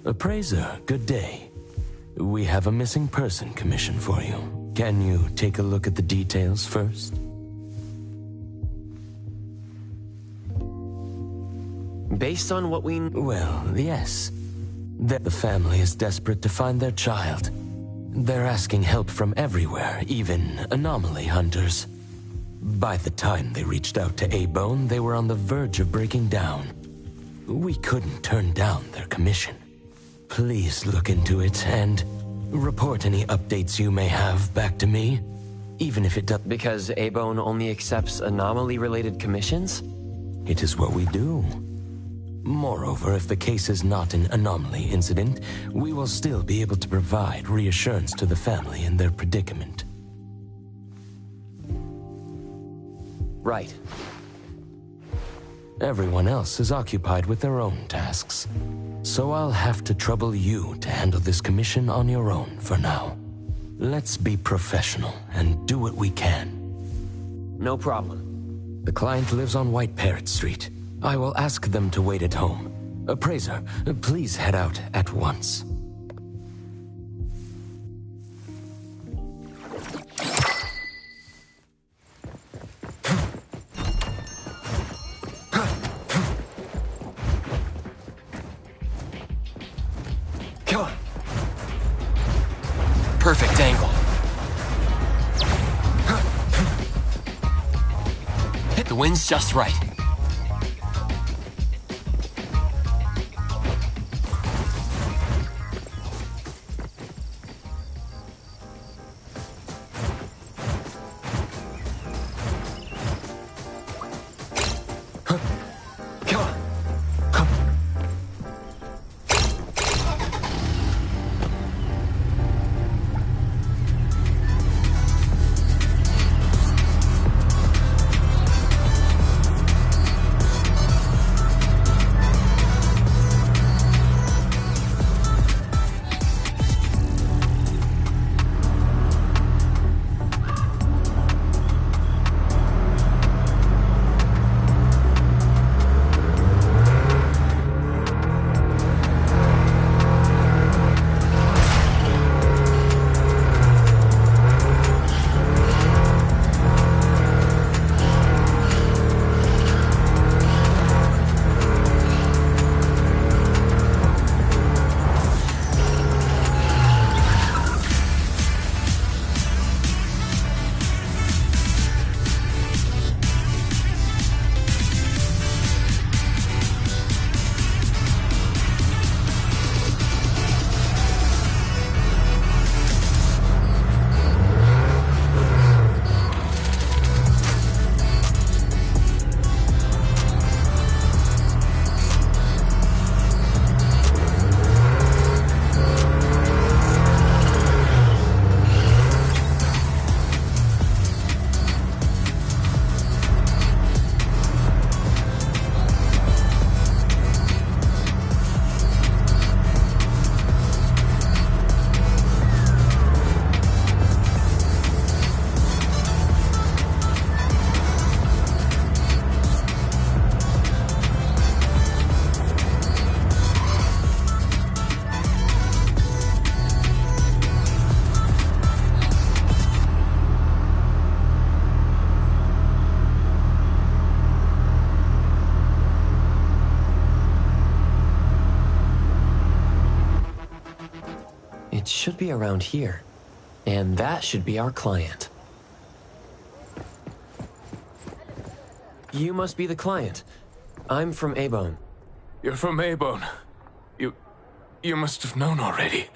Appraiser, good day. We have a missing person commission for you. Can you take a look at the details first? Based on what we... Well, yes. The family is desperate to find their child. They're asking help from everywhere, even anomaly hunters. By the time they reached out to A-Bone, they were on the verge of breaking down. We couldn't turn down their commission. Please look into it and report any updates you may have back to me, even if it does... Because A-Bone only accepts anomaly-related commissions? It is what we do. Moreover, if the case is not an anomaly incident, we will still be able to provide reassurance to the family in their predicament. Right. Everyone else is occupied with their own tasks, so I'll have to trouble you to handle this commission on your own for now. Let's be professional and do what we can. No problem. The client lives on White Parrot Street. I will ask them to wait at home. Appraiser, please head out at once. Come on. Perfect angle. Hit the wind's just right. It should be around here. And that should be our client. You must be the client. I'm from A-Bone. You're from A-Bone. You must have known already.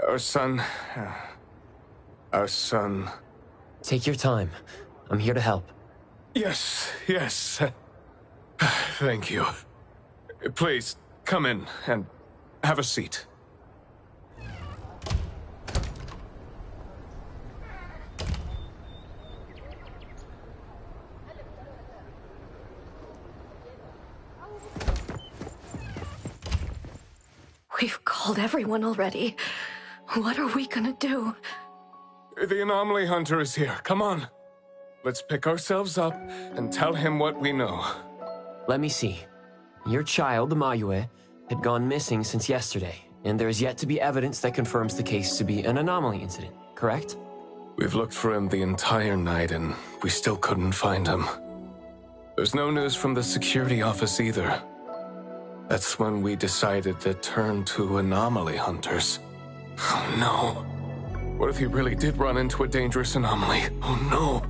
Our son... Take your time. I'm here to help. Yes. Thank you. Please, come in and have a seat. We've called everyone already. What are we gonna do? The anomaly hunter is here. Come on. Let's pick ourselves up and tell him what we know. Let me see. Your child, Mayue, had gone missing since yesterday, and there is yet to be evidence that confirms the case to be an anomaly incident, correct? We've looked for him the entire night and we still couldn't find him. There's no news from the security office either. That's when we decided to turn to anomaly hunters. Oh no. What if he really did run into a dangerous anomaly? Oh no.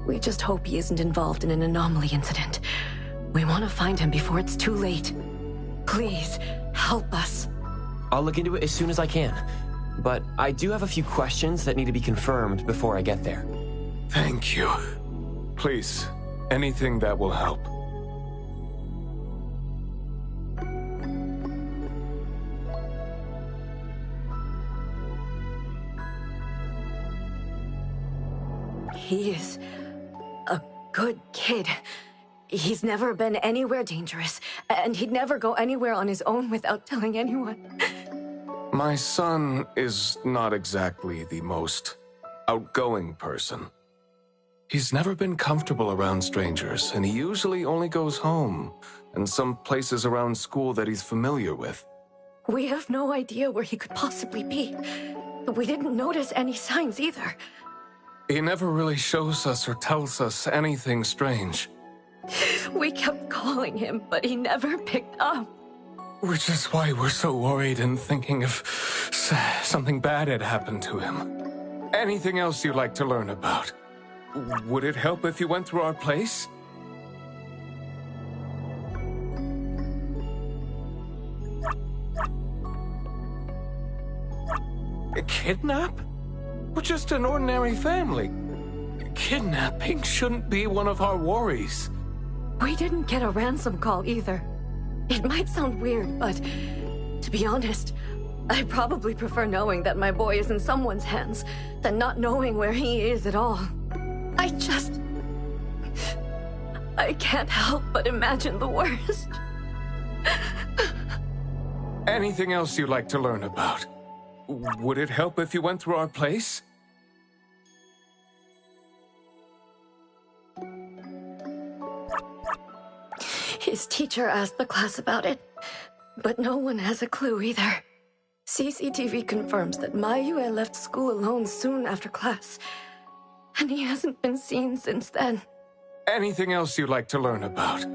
We just hope he isn't involved in an anomaly incident. We want to find him before it's too late. Please, help us. I'll look into it as soon as I can, but I do have a few questions that need to be confirmed before I get there. Thank you. Please, anything that will help. He is a good kid. He's never been anywhere dangerous, and he'd never go anywhere on his own without telling anyone. My son is not exactly the most outgoing person. He's never been comfortable around strangers, and he usually only goes home and some places around school that he's familiar with. We have no idea where he could possibly be. We didn't notice any signs either. He never really shows us or tells us anything strange. We kept calling him, but he never picked up. Which is why we're so worried and thinking if something bad had happened to him. Anything else you'd like to learn about? Would it help if you went through our place? A kidnap? We're just an ordinary family. Kidnapping shouldn't be one of our worries. We didn't get a ransom call either. It might sound weird, but to be honest, I probably prefer knowing that my boy is in someone's hands than not knowing where he is at all. I can't help but imagine the worst. Anything else you'd like to learn about? Would it help if you went through our place? His teacher asked the class about it, but no one has a clue either. CCTV confirms that Mayue left school alone soon after class, and he hasn't been seen since then. Anything else you'd like to learn about?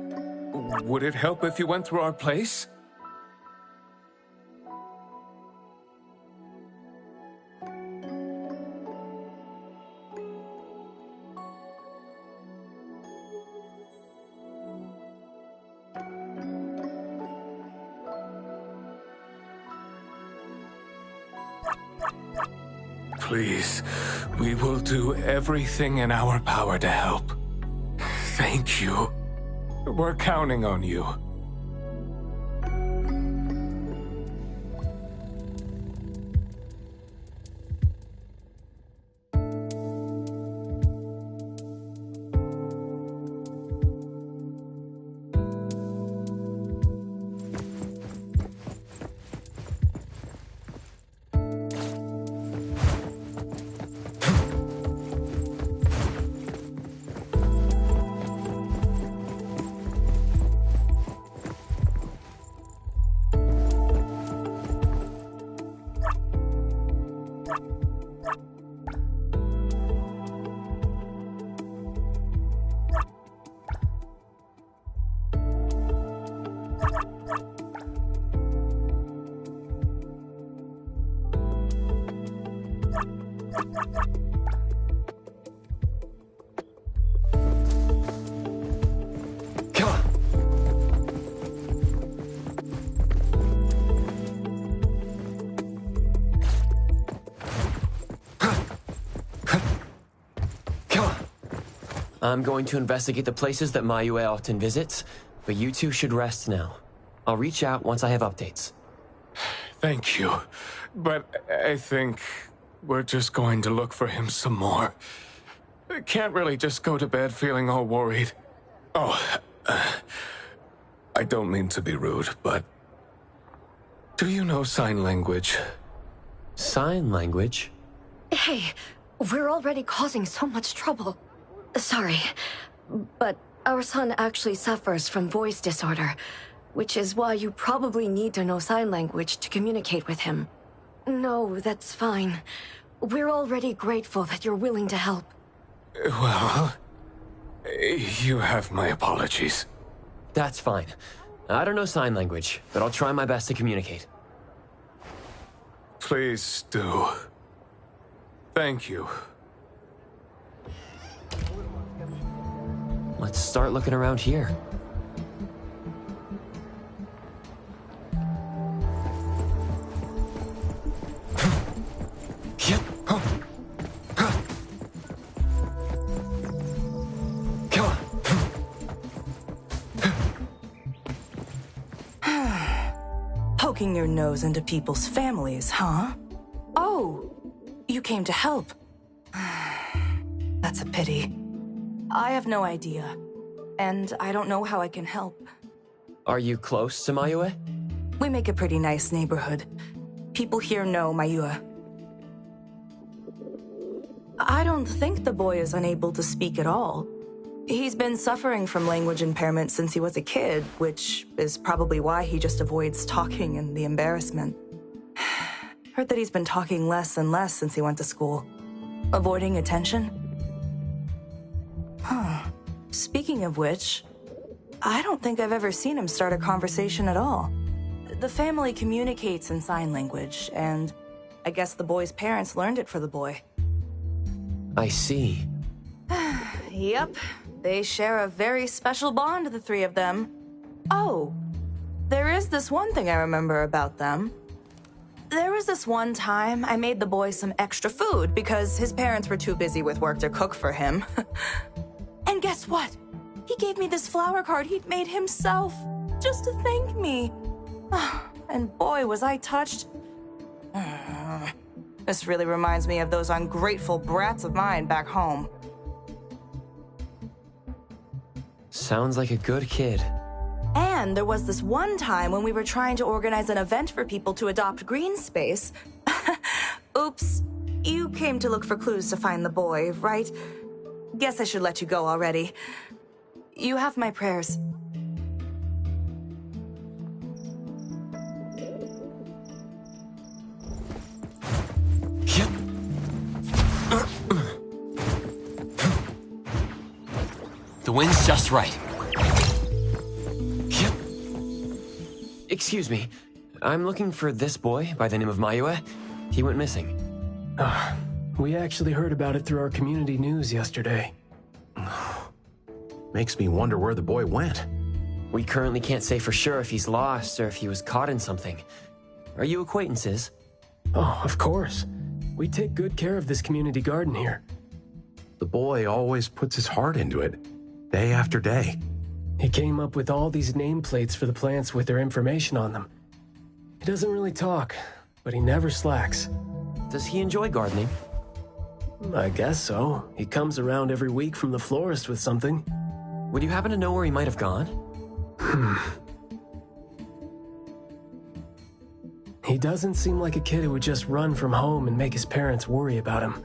Would it help if you went through our place? Please, we will do everything in our power to help. Thank you. We're counting on you. I'm going to investigate the places that Mayue often visits, but you two should rest now. I'll reach out once I have updates. Thank you. But I think we're just going to look for him some more. I can't really just go to bed feeling all worried. Oh, I don't mean to be rude, but do you know sign language? Sign language? Hey, we're already causing so much trouble. Sorry, but our son actually suffers from voice disorder. which is why you probably need to know sign language to communicate with him. No, that's fine. We're already grateful that you're willing to help. Well, you have my apologies. That's fine. I don't know sign language, but I'll try my best to communicate. Please do. Thank you. Let's start looking around here. Poking your nose into people's families, huh? Oh, you came to help. That's a pity. I have no idea, and I don't know how I can help. Are you close to Mayue? We make a pretty nice neighborhood. People here know Mayue. I don't think the boy is unable to speak at all. He's been suffering from language impairment since he was a kid, which is probably why he just avoids talking and the embarrassment. Heard that he's been talking less and less since he went to school. Avoiding attention? Huh. Speaking of which, I don't think I've ever seen him start a conversation at all. The family communicates in sign language, and I guess the boy's parents learned it for the boy. I see. Yep. They share a very special bond, the three of them. Oh, there is this one thing I remember about them. There was this one time I made the boy some extra food because his parents were too busy with work to cook for him. And guess what? He gave me this flower card he'd made himself, just to thank me. And boy, was I touched. This really reminds me of those ungrateful brats of mine back home. Sounds like a good kid. And there was this one time when we were trying to organize an event for people to adopt green space. Oops, you came to look for clues to find the boy, right? Guess I should let you go already. You have my prayers. The wind's just right. Excuse me. I'm looking for this boy by the name of Mayue. He went missing. We actually heard about it through our community news yesterday. Makes me wonder where the boy went. We currently can't say for sure if he's lost or if he was caught in something. Are you acquaintances? Oh, of course. We take good care of this community garden here. The boy always puts his heart into it, day after day. He came up with all these nameplates for the plants with their information on them. He doesn't really talk, but he never slacks. Does he enjoy gardening? I guess so. He comes around every week from the florist with something. Would you happen to know where he might have gone? He doesn't seem like a kid who would just run from home and make his parents worry about him.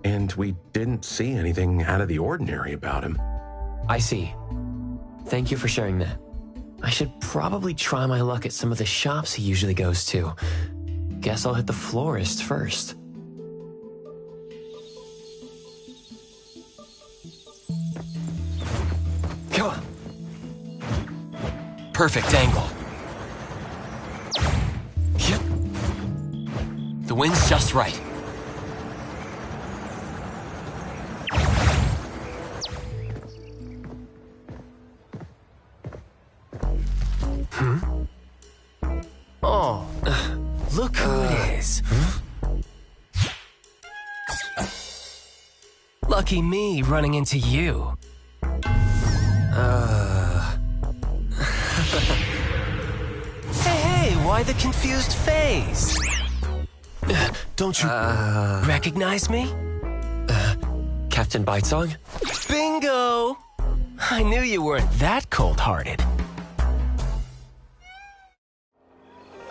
And we didn't see anything out of the ordinary about him. I see. Thank you for sharing that. I should probably try my luck at some of the shops he usually goes to. Guess I'll hit the florist first. Come on. Perfect angle. Yep. The wind's just right. Oh, look who it is. Lucky me running into you. Hey, why the confused face? Don't you recognize me? Captain Bitesong? Bingo! I knew you weren't that cold-hearted.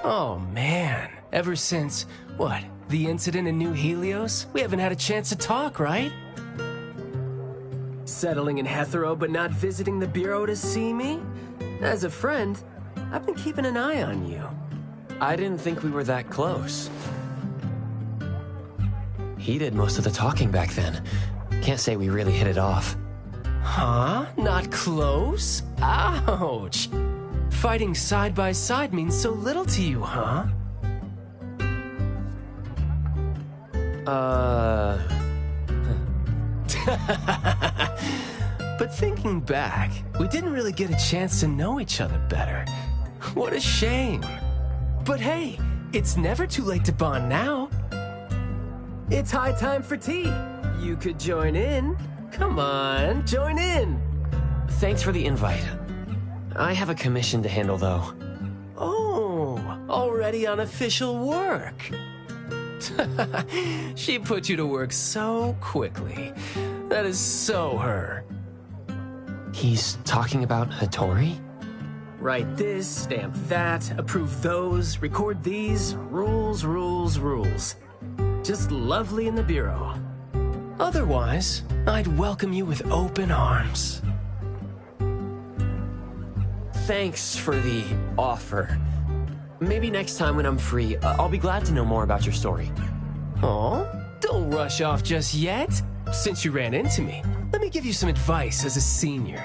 Oh man, ever since, what, the incident in New Helios? We haven't had a chance to talk, right? Settling in Hetero but not visiting the Bureau to see me? As a friend, I've been keeping an eye on you. I didn't think we were that close. He did most of the talking back then. Can't say we really hit it off. Huh? Not close? Ouch! Fighting side by side means so little to you, huh? But thinking back, we didn't really get a chance to know each other better. What a shame. But hey, it's never too late to bond now. It's high time for tea. You could join in. Come on, join in. Thanks for the invite. I have a commission to handle, though. Oh, already on official work. She put you to work so quickly. That is so her. He's talking about Hattori? Write this, stamp that, approve those, record these. Rules, rules, rules. Just lovely in the bureau. Otherwise, I'd welcome you with open arms. Thanks for the offer. Maybe next time when I'm free, I'll be glad to know more about your story. Oh, don't rush off just yet. Since you ran into me, let me give you some advice as a senior.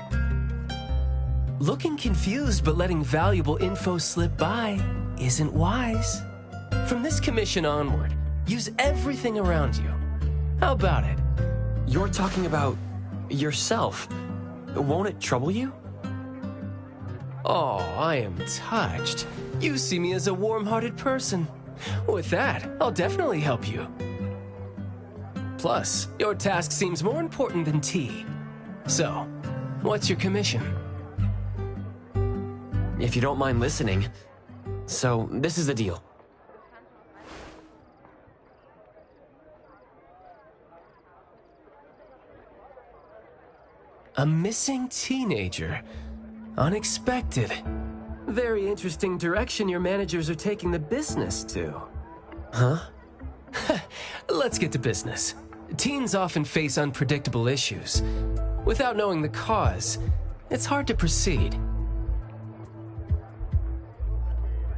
Looking confused but letting valuable info slip by isn't wise. From this commission onward, use everything around you. How about it? You're talking about yourself. Won't it trouble you? Oh, I am touched. You see me as a warm-hearted person. With that, I'll definitely help you. Plus, your task seems more important than tea. So, what's your commission? If you don't mind listening. So, this is the deal. A missing teenager. Unexpected. Very interesting direction your managers are taking the business to. Huh? Let's get to business. Teens often face unpredictable issues. Without knowing the cause, it's hard to proceed.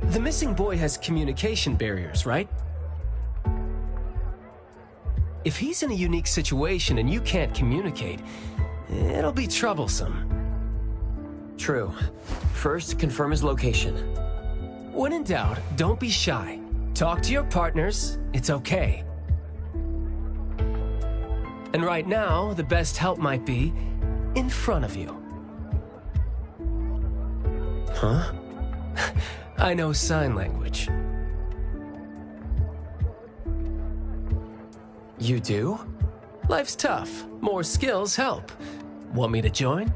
The missing boy has communication barriers, right? If he's in a unique situation and you can't communicate, it'll be troublesome. True. First, confirm his location. When in doubt, don't be shy. Talk to your partners, it's okay. And right now, the best help might be in front of you. Huh? I know sign language. You do? Life's tough. More skills help. Want me to join?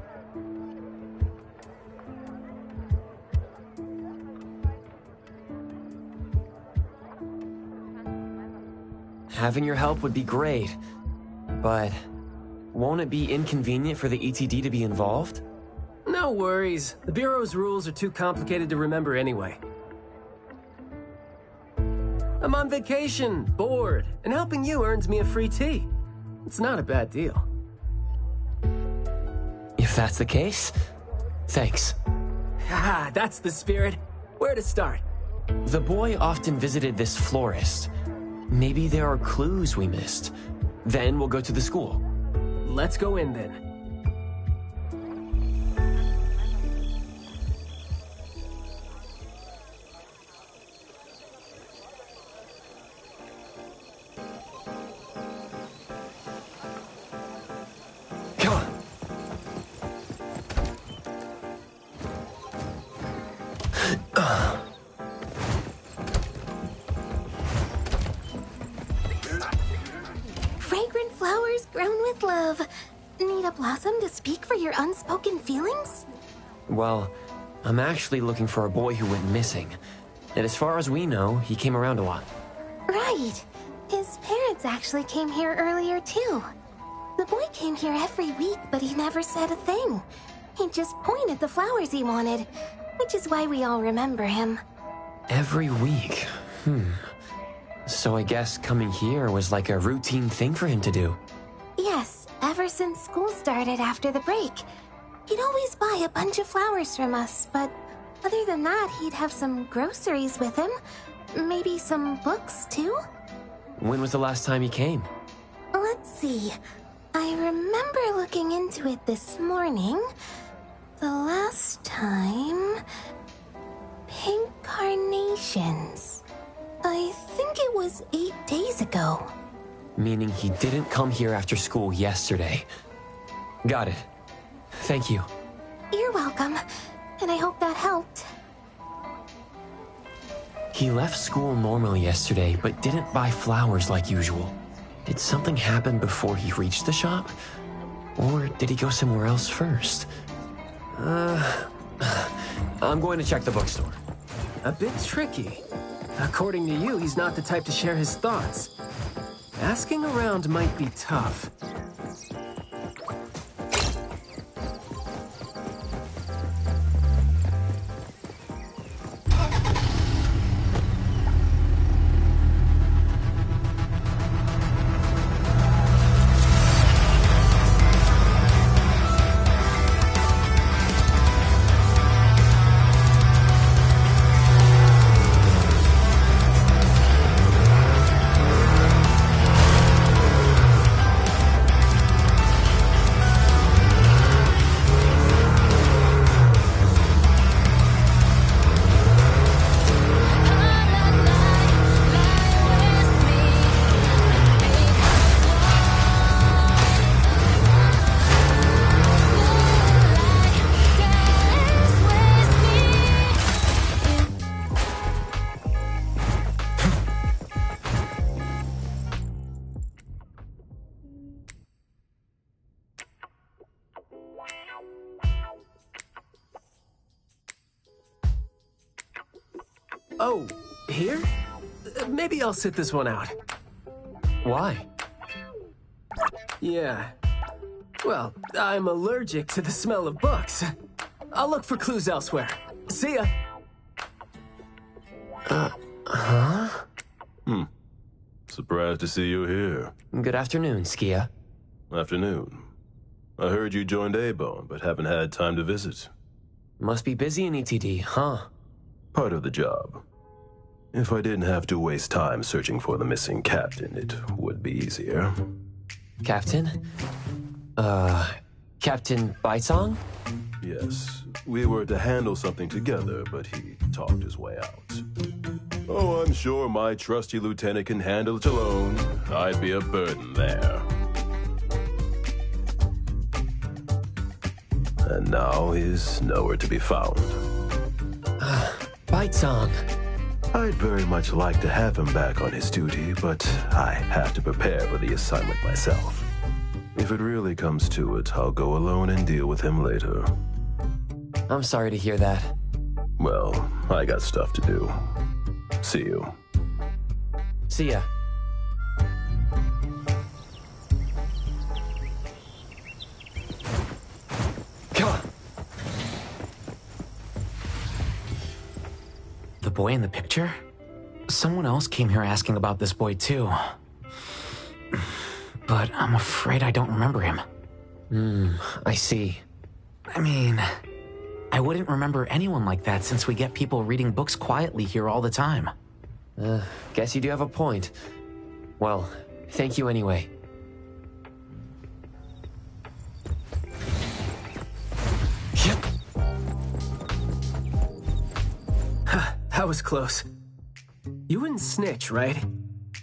Having your help would be great. But won't it be inconvenient for the ETD to be involved? No worries. The Bureau's rules are too complicated to remember anyway. I'm on vacation, bored, and helping you earns me a free tea. It's not a bad deal. If that's the case, thanks. Haha, that's the spirit. Where to start? The boy often visited this florist. Maybe there are clues we missed. Then we'll go to the school. Let's go in then. Come on. Fragrant flowers grown with love. Need a blossom to speak for your unspoken feelings? Well, I'm actually looking for a boy who went missing. And as far as we know, he came around a lot. Right. His parents actually came here earlier, too. The boy came here every week, but he never said a thing. He just pointed the flowers he wanted, which is why we all remember him. Every week? So I guess coming here was like a routine thing for him to do. Yes, ever since school started after the break. He'd always buy a bunch of flowers from us, but Other than that, he'd have some groceries with him. Maybe some books, too? When was the last time he came? Let's see. I remember looking into it this morning. The last time... Pink carnations. I think it was 8 days ago. Meaning he didn't come here after school yesterday. Got it. Thank you. You're welcome. And I hope that helped. He left school normally yesterday, but didn't buy flowers like usual. Did something happen before he reached the shop? Or did he go somewhere else first? I'm going to check the bookstore. A bit tricky. According to you, he's not the type to share his thoughts. Asking around might be tough. Oh, here? Maybe I'll sit this one out. Why? Yeah. Well, I'm allergic to the smell of books. I'll look for clues elsewhere. See ya! Surprised to see you here. Good afternoon, Skia. Afternoon. I heard you joined A-Bone, but haven't had time to visit. Must be busy in ETD, huh? Part of the job. If I didn't have to waste time searching for the missing captain, it would be easier. Captain? Captain Baitong? Yes, we were to handle something together, but he talked his way out. Oh, I'm sure my trusty lieutenant can handle it alone. I'd be a burden there. And now he's nowhere to be found. Baitong. I'd very much like to have him back on his duty, but I have to prepare for the assignment myself. If it really comes to it, I'll go alone and deal with him later. I'm sorry to hear that. Well, I got stuff to do. See you. See ya. Come on. The boy in the picture? Someone else came here asking about this boy too. But I'm afraid I don't remember him. I see. I mean, I wouldn't remember anyone like that since we get people reading books quietly here all the time. Guess you do have a point. Well, thank you anyway. That was close. You wouldn't snitch, right?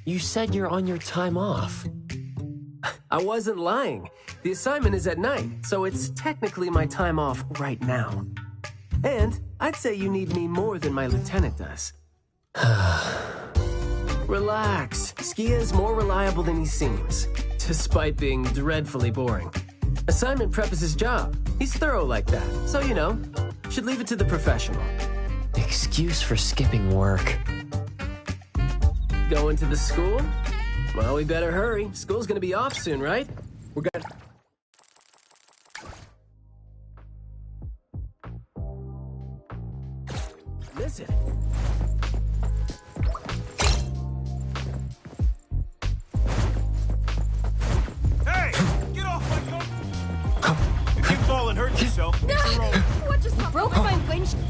You said you're on your time off. I wasn't lying. The assignment is at night, so it's technically my time off right now. And I'd say you need me more than my lieutenant does. Relax. Skia is more reliable than he seems, despite being dreadfully boring. Assignment prep is his job. He's thorough like that, so you know, should leave it to the professional. Excuse for skipping work. Going to the school? Well, we better hurry. School's gonna be off soon, right? We're gonna... Listen. Hey! Get off my car! If you fall and hurt yourself, it's your own. What just broke my windshield?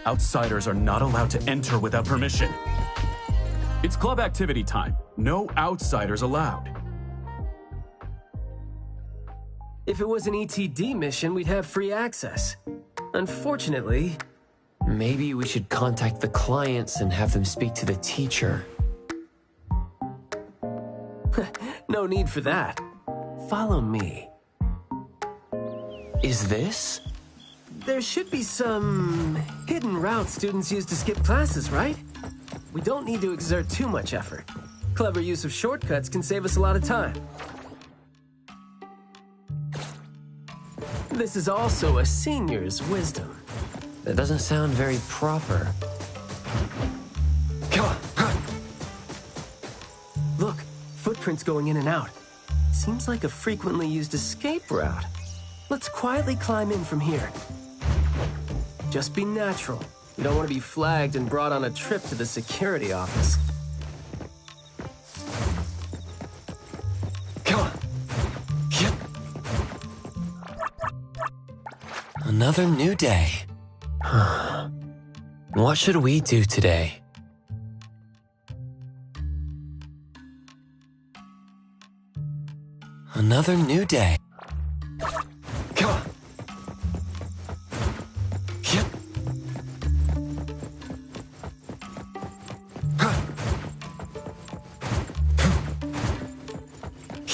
Outsiders are not allowed to enter without permission. It's club activity time. No outsiders allowed. If it was an ETD mission, we'd have free access. Unfortunately... Maybe we should contact the clients and have them speak to the teacher. No need for that. Follow me. Is this? There should be some hidden routes students use to skip classes, right? We don't need to exert too much effort. Clever use of shortcuts can save us a lot of time. This is also a senior's wisdom. That doesn't sound very proper. Come on. Look, footprints going in and out. Seems like a frequently used escape route. Let's quietly climb in from here. Just be natural. We don't want to be flagged and brought on a trip to the security office. Come on. Yep. Another new day. What should we do today? Another new day. Come on. Yep. Huh.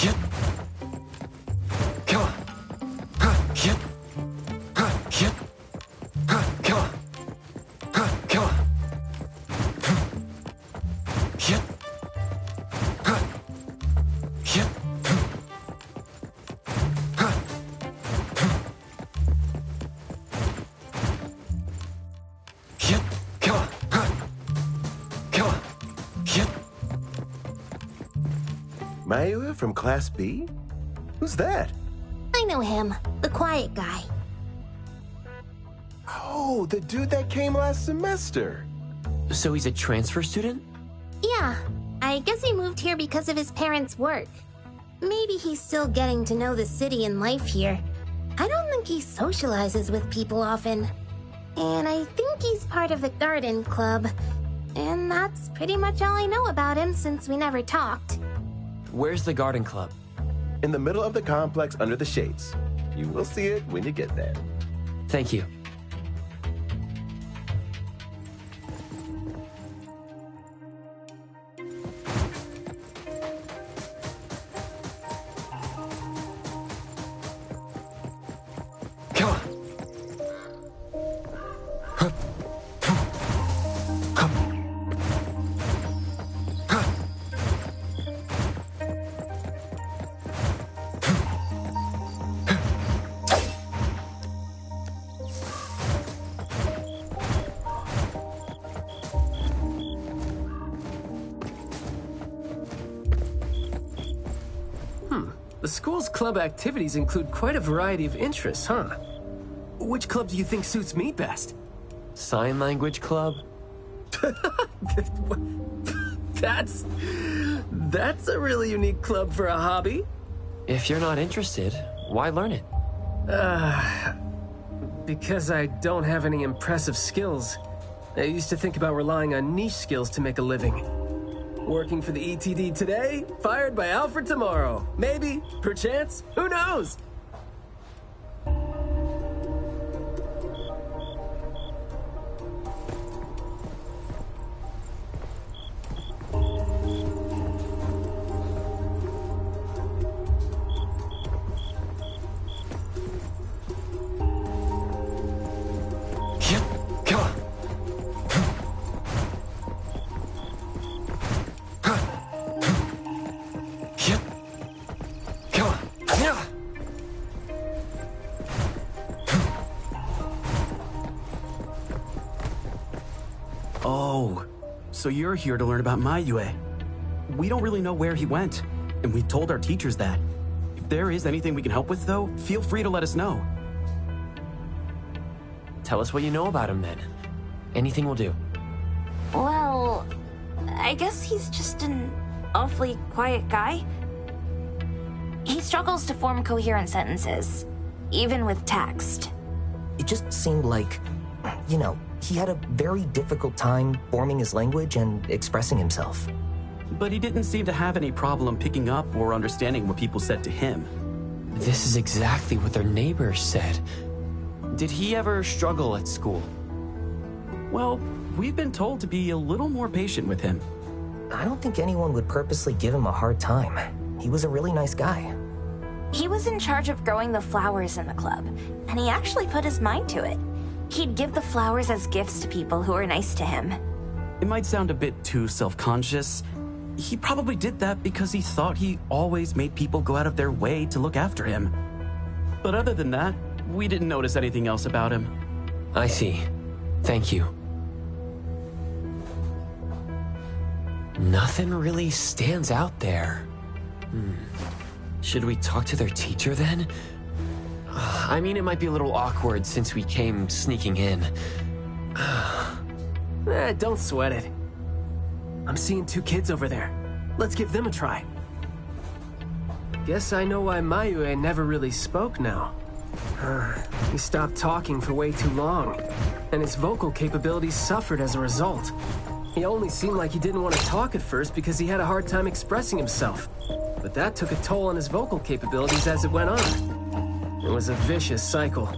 Yep. Come on. Huh. Yep. Huh. Yep. Huh. Come on. Huh. Come on. Yep. Huh. Yep. Mayua from Class B? Who's that? I know him, the quiet guy. Oh, the dude that came last semester. So he's a transfer student? Yeah, I guess he moved here because of his parents' work. Maybe he's still getting to know the city and life here. I don't think he socializes with people often. And I think he's part of the garden club. And that's pretty much all I know about him since we never talked. Where's the garden club? In the middle of the complex under the shades. You will see it when you get there. Thank you. Come on. The school's club activities include quite a variety of interests, huh? Which club do you think suits me best? Sign language club? That's a really unique club for a hobby. If you're not interested, why learn it? Because I don't have any impressive skills. I used to think about relying on niche skills to make a living. Working for the ETD today, fired by Alfred tomorrow. Maybe, perchance, who knows? Oh, so you're here to learn about Mayue. We don't really know where he went, and we told our teachers that. If there is anything we can help with, though, feel free to let us know. Tell us what you know about him, then. Anything will do. Well, I guess he's just an awfully quiet guy. He struggles to form coherent sentences, even with text. It just seemed like, he had a very difficult time forming his language and expressing himself. But he didn't seem to have any problem picking up or understanding what people said to him. This is exactly what their neighbors said. Did he ever struggle at school? Well, we've been told to be a little more patient with him. I don't think anyone would purposely give him a hard time. He was a really nice guy. He was in charge of growing the flowers in the club, and he actually put his mind to it. He'd give the flowers as gifts to people who were nice to him. It might sound a bit too self-conscious. He probably did that because he thought he always made people go out of their way to look after him. But other than that, we didn't notice anything else about him. I see. Thank you. Nothing really stands out there. Should we talk to their teacher then? I mean, it might be a little awkward since we came sneaking in. Don't sweat it. I'm seeing 2 kids over there. Let's give them a try. Guess I know why Mayue never really spoke now. He stopped talking for way too long, and his vocal capabilities suffered as a result. He only seemed like he didn't want to talk at first because he had a hard time expressing himself. But that took a toll on his vocal capabilities as it went on. It was a vicious cycle.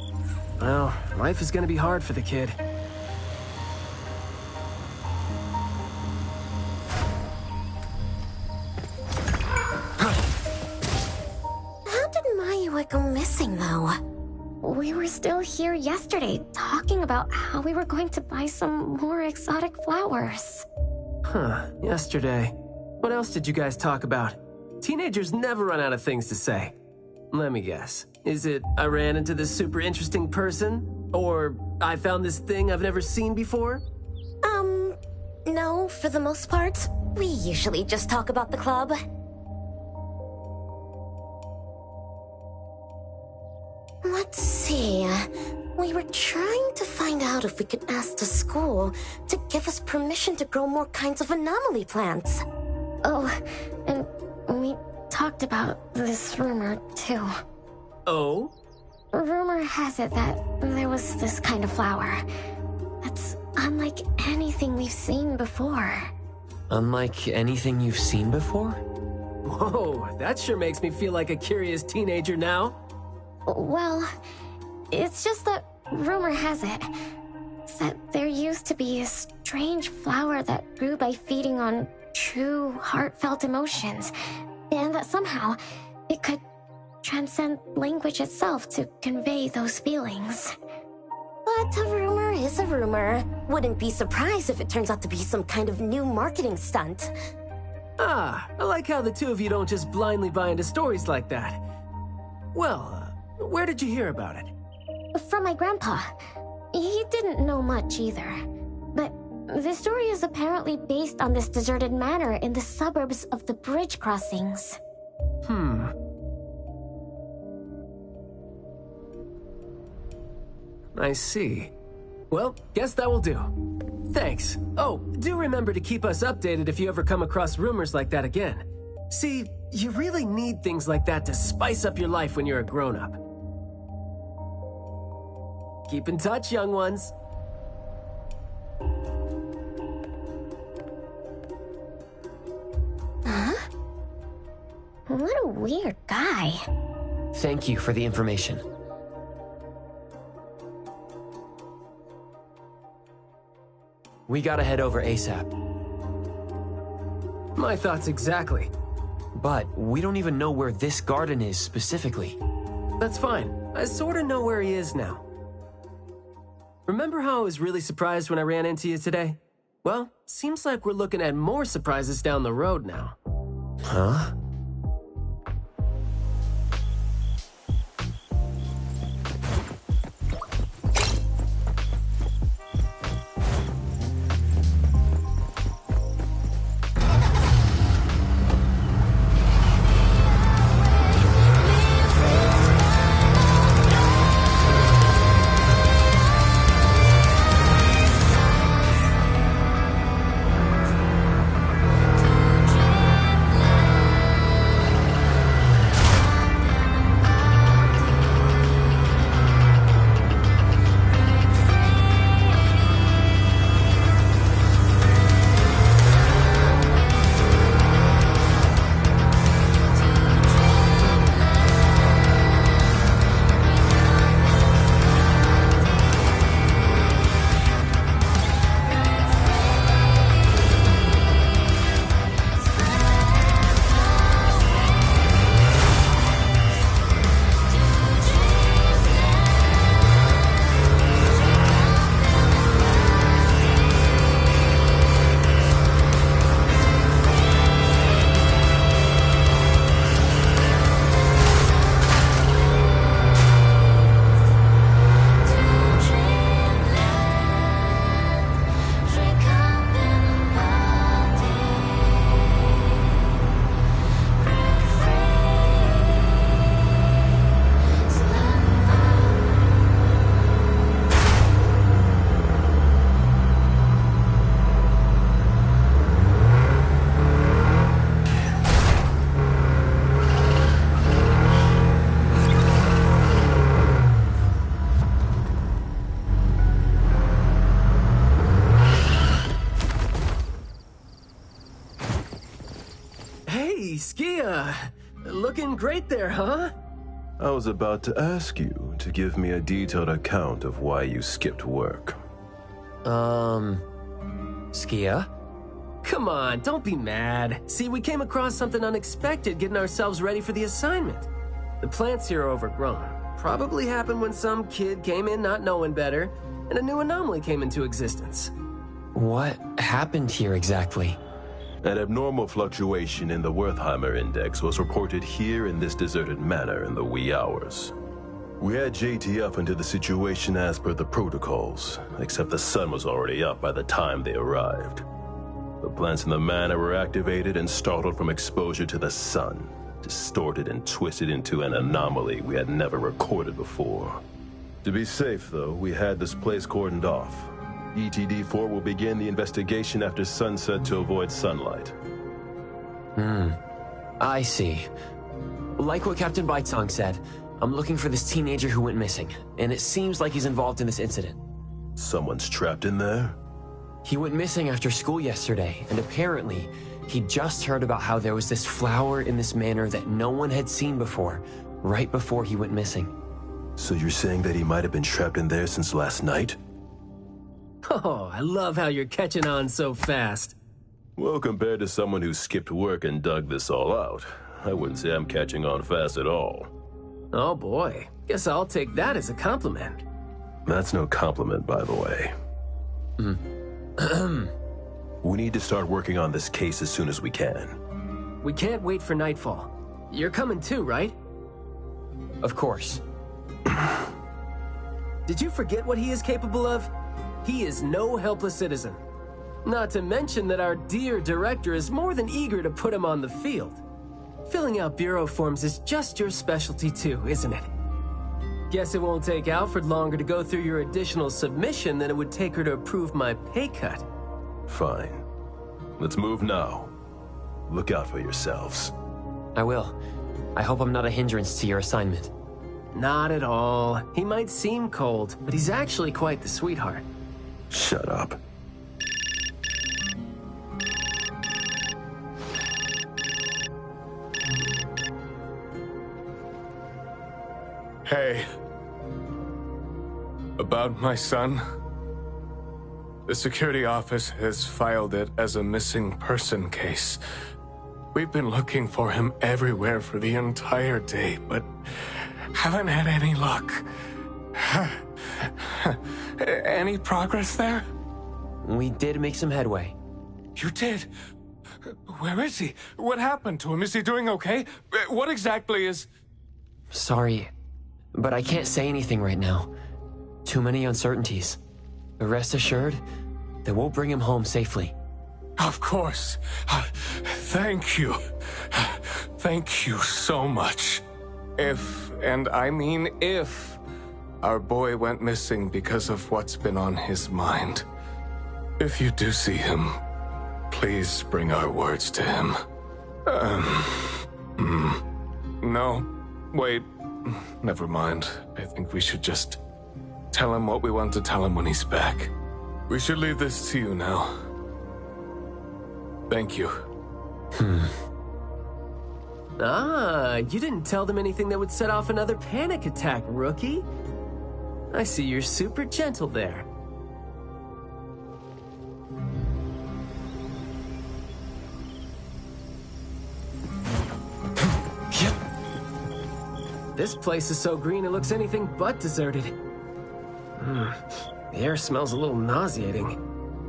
Well, life is gonna be hard for the kid. How did Mayue go missing, though? We were still here yesterday, talking about how we were going to buy some more exotic flowers. Yesterday. What else did you guys talk about? Teenagers never run out of things to say. Let me guess. Is it, I ran into this super interesting person? Or, I found this thing I've never seen before? No, for the most part. We usually just talk about the club. Let's see. We were trying to find out if we could ask the school to give us permission to grow more kinds of anomaly plants. Oh, and we talked about this rumor, too. Oh? Rumor has it that there was this kind of flower that's unlike anything we've seen before. Unlike anything you've seen before? Whoa, that sure makes me feel like a curious teenager now. Well, it's just that rumor has it that there used to be a strange flower that grew by feeding on true, heartfelt emotions, and that somehow it could transcend language itself to convey those feelings. But a rumor is a rumor. Wouldn't be surprised if it turns out to be some kind of new marketing stunt. I like how the two of you don't just blindly buy into stories like that. Well, where did you hear about it? From my grandpa. He didn't know much either. But the story is apparently based on this deserted manor in the suburbs of the bridge crossings. I see. Well, guess that will do. Thanks. Oh, do remember to keep us updated if you ever come across rumors like that again. See, you really need things like that to spice up your life when you're a grown-up. Keep in touch, young ones. Huh? What a weird guy. Thank you for the information. We gotta head over ASAP. My thoughts exactly. But we don't even know where this garden is specifically. That's fine. I sorta know where he is now. Remember how I was really surprised when I ran into you today? Well, seems like we're looking at more surprises down the road now. Huh? looking great there, huh? I was about to ask you to give me a detailed account of why you skipped work. Skia? Come on, don't be mad. See, we came across something unexpected getting ourselves ready for the assignment. The plants here are overgrown. Probably happened when some kid came in not knowing better, and a new anomaly came into existence. What happened here exactly? An abnormal fluctuation in the Wertheimer index was reported here in this deserted manor in the wee hours. We had JT up into the situation as per the protocols, except the sun was already up by the time they arrived. The plants in the manor were activated and startled from exposure to the sun, distorted and twisted into an anomaly we had never recorded before. To be safe, though, we had this place cordoned off. ETD-4 will begin the investigation after sunset to avoid sunlight. I see. Like what Captain Baitsong said, I'm looking for this teenager who went missing, and it seems like he's involved in this incident. Someone's trapped in there? He went missing after school yesterday, and apparently, he just heard about how there was this flower in this manor that no one had seen before, right before he went missing. So you're saying that he might have been trapped in there since last night? Oh, I love how you're catching on so fast. Well, compared to someone who skipped work and dug this all out, I wouldn't say I'm catching on fast at all. Oh boy, guess I'll take that as a compliment. That's no compliment, by the way. We need to start working on this case as soon as we can. We can't wait for nightfall. You're coming too, right? Of course. Did you forget what he is capable of? He is no helpless citizen. Not to mention that our dear director is more than eager to put him on the field. Filling out bureau forms is just your specialty too, isn't it? Guess it won't take Alfred longer to go through your additional submission than it would take her to approve my pay cut. Fine. Let's move now. Look out for yourselves. I will. I hope I'm not a hindrance to your assignment. Not at all. He might seem cold, but he's actually quite the sweetheart. Shut up. Hey. About my son? The security office has filed it as a missing person case. We've been looking for him everywhere for the entire day, but haven't had any luck. Any progress there? We did make some headway. You did? Where is he? What happened to him? Is he doing okay? What exactly is... Sorry, but I can't say anything right now. Too many uncertainties. But rest assured that we'll bring him home safely. Of course. Thank you. Thank you so much. If, and I mean if, our boy went missing because of what's been on his mind, if you do see him, please bring our words to him. No, wait, never mind. I think we should just tell him what we want to tell him when he's back. We should leave this to you now. Thank you. Ah, you didn't tell them anything that would set off another panic attack, rookie. I see you're super gentle there. This place is so green it looks anything but deserted. The air smells a little nauseating.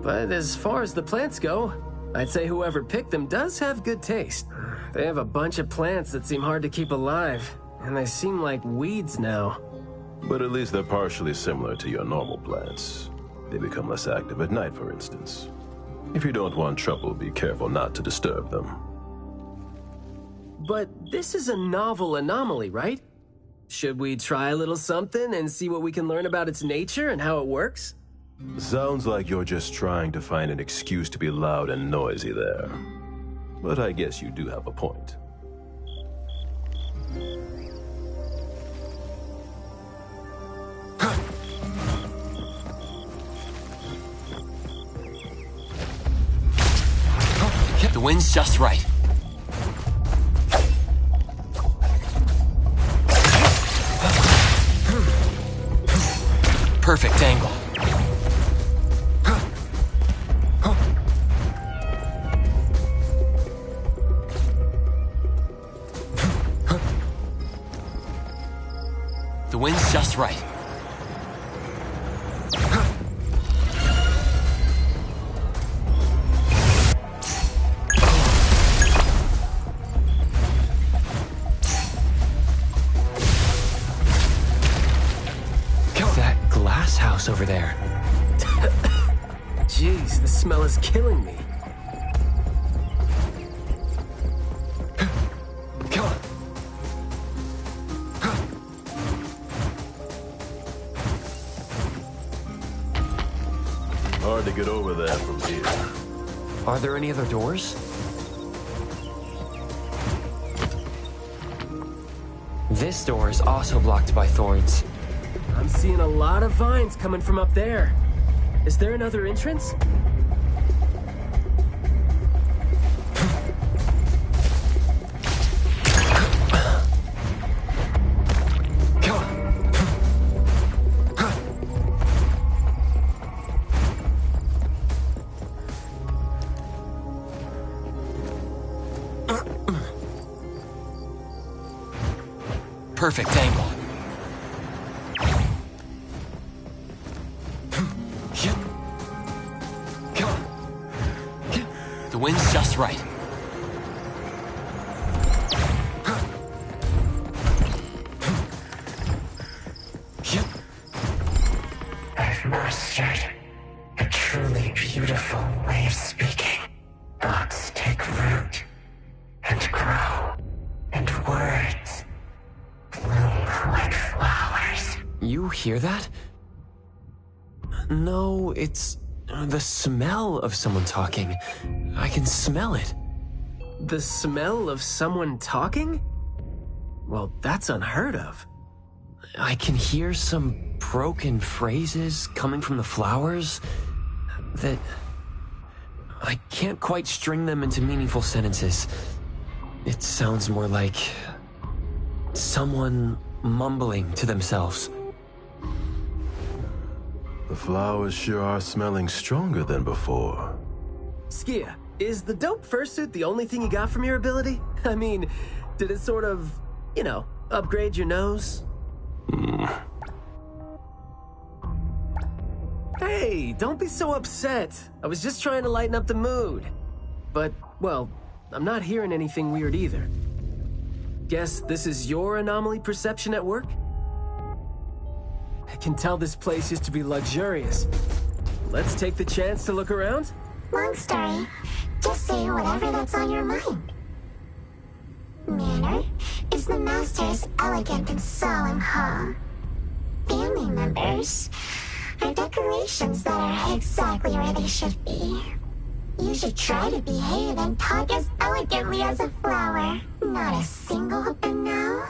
But as far as the plants go, I'd say whoever picked them does have good taste. They have a bunch of plants that seem hard to keep alive, and they seem like weeds now. But at least they're partially similar to your normal plants. They become less active at night, for instance. If you don't want trouble, be careful not to disturb them. But this is a novel anomaly, right? Should we try a little something and see what we can learn about its nature and how it works? Sounds like you're just trying to find an excuse to be loud and noisy there. But I guess you do have a point. The wind's just right. Perfect angle. The wind's just right. That glass house over there. Jeez, the smell is killing me. Come on. Hard to get over that from here. Are there any other doors? This door is also blocked by thorns. I'm seeing a lot of vines coming from up there. Is there another entrance? Perfect angle. The wind's just right. I've mastered a truly beautiful way of speaking. Thoughts take root and grow, and words bloom like flowers. You hear that? No, it's the smell of someone talking. I can smell it. The smell of someone talking? Well, that's unheard of. I can hear some broken phrases coming from the flowers that I can't quite string them into meaningful sentences. It sounds more like someone mumbling to themselves. The flowers sure are smelling stronger than before. Skia, is the dope fursuit the only thing you got from your ability? I mean, did it sort of, upgrade your nose? Hey, don't be so upset. I was just trying to lighten up the mood. But, well, I'm not hearing anything weird either. Guess this is your anomaly perception at work? I can tell this place used to be luxurious. Let's take the chance to look around? Long story. Just say whatever that's on your mind. Manner is the master's elegant and solemn hall. Family members are decorations that are exactly where they should be. You should try to behave and talk as elegantly as a flower. Not a single up and no.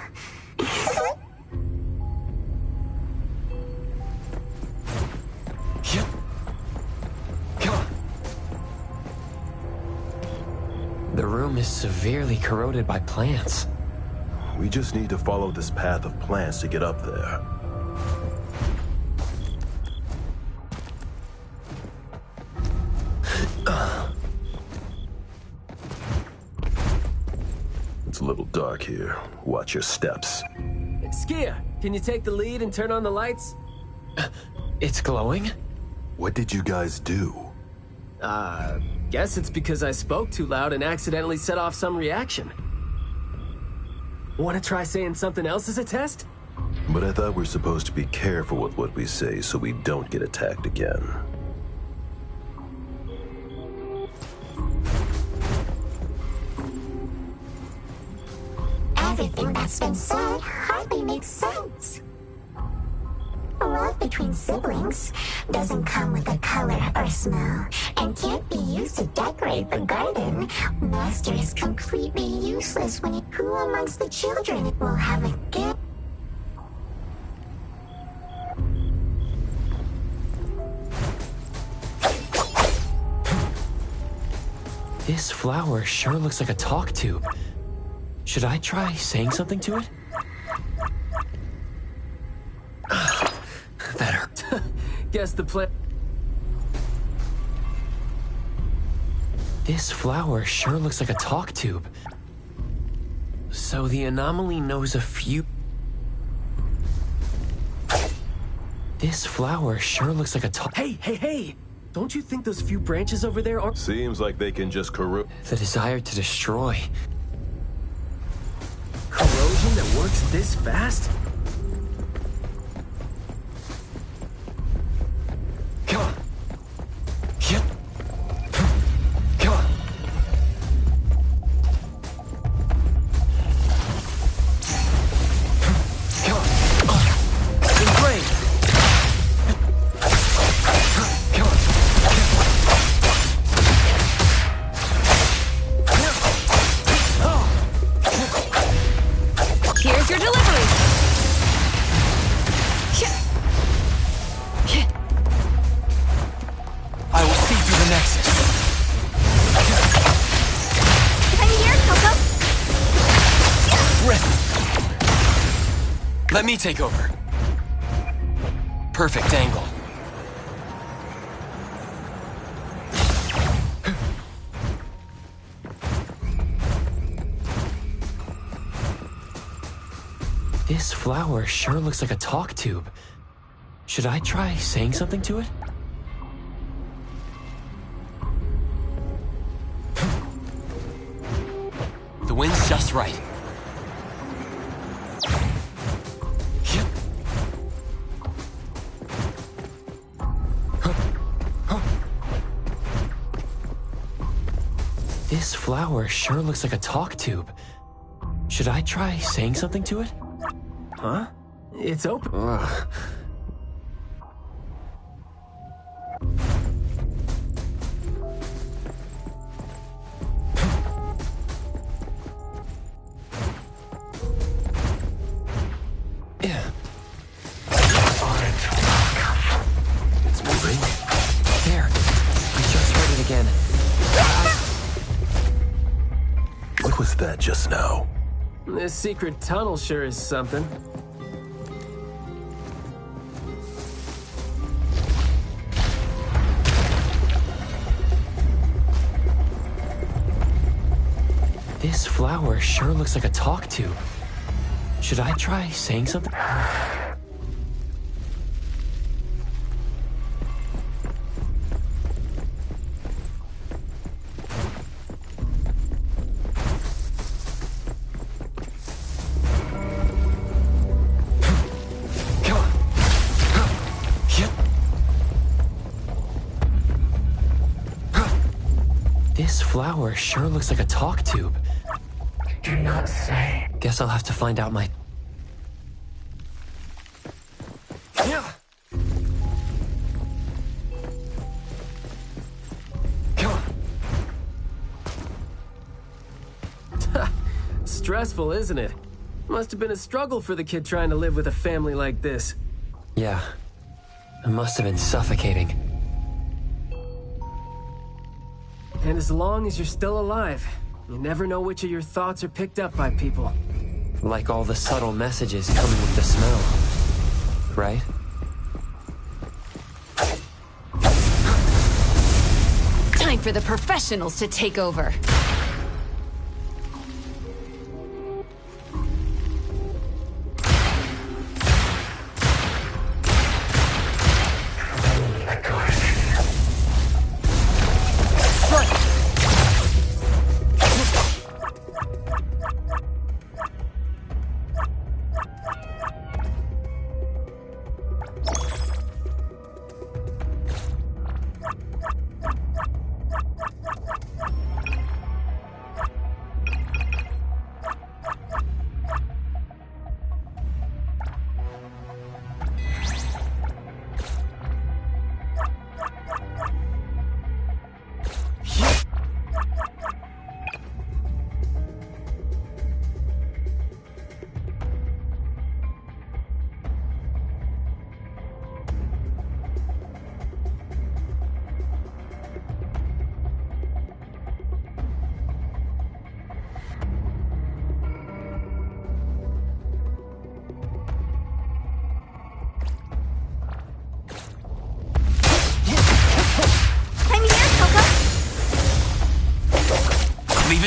The room is severely corroded by plants. We just need to follow this path of plants to get up there. It's a little dark here. Watch your steps. Skia, can you take the lead and turn on the lights? It's glowing? What did you guys do? Guess it's because I spoke too loud and accidentally set off some reaction. Want to try saying something else as a test? But I thought we're supposed to be careful with what we say so we don't get attacked again. Everything that's been said hardly makes sense. Love between siblings doesn't come with a color or smell and can't be used to decorate the garden. Master is completely useless when who amongst the children will have a gift? This flower sure looks like a talk tube. Should I try saying something to it? That hurt. Guess the plan. This flower sure looks like a talk tube. So the anomaly knows a few... This flower sure looks like a talk... Hey! Don't you think those few branches over there are... Seems like they can just corrupt... The desire to destroy. Corrosion that works this fast? Come on. Yep. Come on. Come on. Engraved. Come on. Here's your delivery. I will see through the nexus. I'm here, Coco. Let me take over. Perfect angle. This flower sure looks like a talk tube. Should I try saying something to it? The wind's just right. This flower sure looks like a talk tube. Should I try saying something to it? Huh? It's open. Ugh. Yeah. It's moving. There. I just heard it again. What was that just now? This secret tunnel sure is something. This flower sure looks like a talk tube. Should I try saying something? This flower sure looks like a talk tube. Do not say. Guess I'll have to find out my... Yeah. Come on. Stressful, isn't it? Must have been a struggle for the kid trying to live with a family like this. Yeah. It must have been suffocating. And as long as you're still alive, you never know which of your thoughts are picked up by people. Like all the subtle messages coming with the smell. Right? Time for the professionals to take over.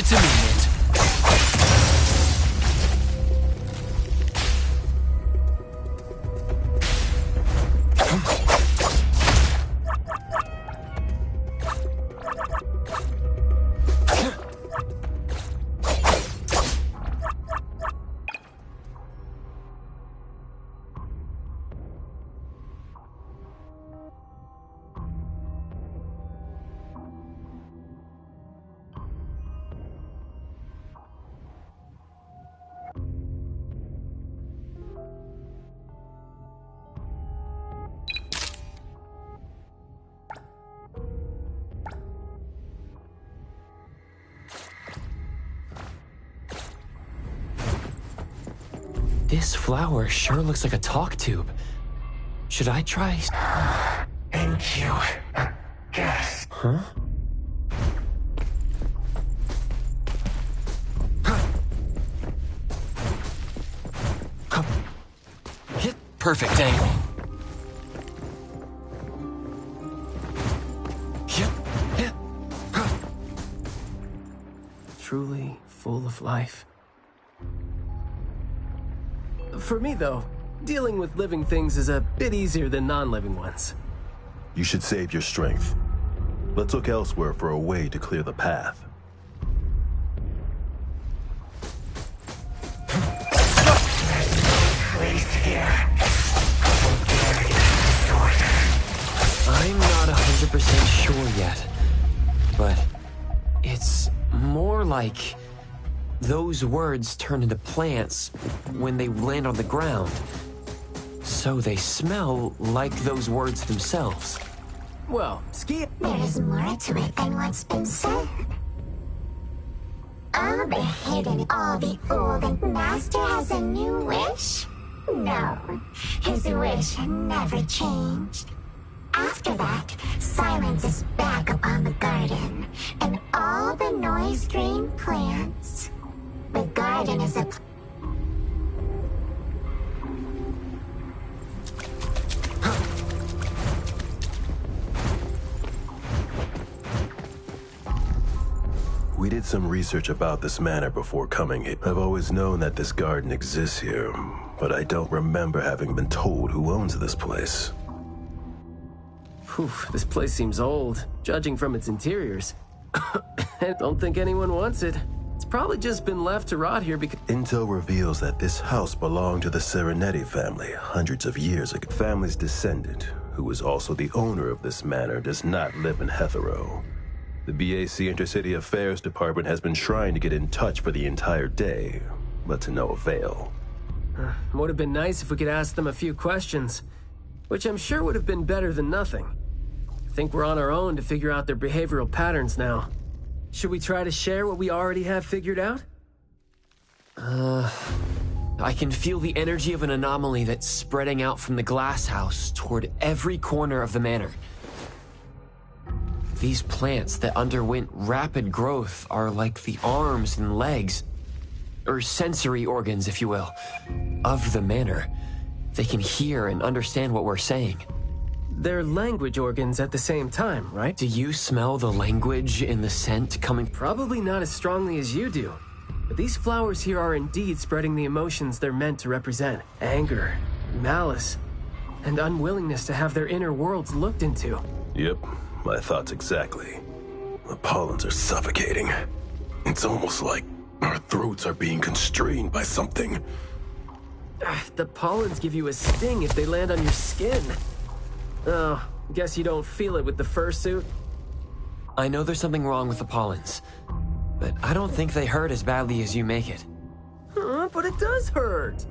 it to me, Mint. This flower sure looks like a talk tube. Should I try? Thank you. Guess. Huh? Hit perfect angle. Truly full of life. For me, though, dealing with living things is a bit easier than non-living ones. You should save your strength. Let's look elsewhere for a way to clear the path. Place here. I'm not 100% sure yet, but it's more like those words turn into plants when they land on the ground. So they smell like those words themselves. Well, ski. There is more to it than what's been said. All the hidden, all the old, and Master has a new wish? No, his wish never changed. After that, silence is back upon the garden, and all the noise-green plants. The garden is a... We did some research about this manor before coming here. I've always known that this garden exists here, but I don't remember having been told who owns this place. Whew, this place seems old, judging from its interiors. I don't think anyone wants it. It's probably just been left to rot here because... Intel reveals that this house belonged to the Serenetti family hundreds of years ago. The family's descendant, who is also the owner of this manor, does not live in Hethero. The BAC Intercity Affairs Department has been trying to get in touch for the entire day, but to no avail. Would have been nice if we could ask them a few questions, which I'm sure would have been better than nothing. I think we're on our own to figure out their behavioral patterns now. Should we try to share what we already have figured out? I can feel the energy of an anomaly that's spreading out from the glass house toward every corner of the manor. These plants that underwent rapid growth are like the arms and legs, or sensory organs, if you will, of the manor. They can hear and understand what we're saying. They're language organs at the same time, right? Do you smell the language in the scent coming? Probably not as strongly as you do. But these flowers here are indeed spreading the emotions they're meant to represent. Anger, malice, and unwillingness to have their inner worlds looked into. Yep, my thoughts exactly. The pollens are suffocating. It's almost like our throats are being constrained by something. The pollens give you a sting if they land on your skin. Oh, guess you don't feel it with the fursuit? I know there's something wrong with the pollens, but I don't think they hurt as badly as you make it. But it does hurt.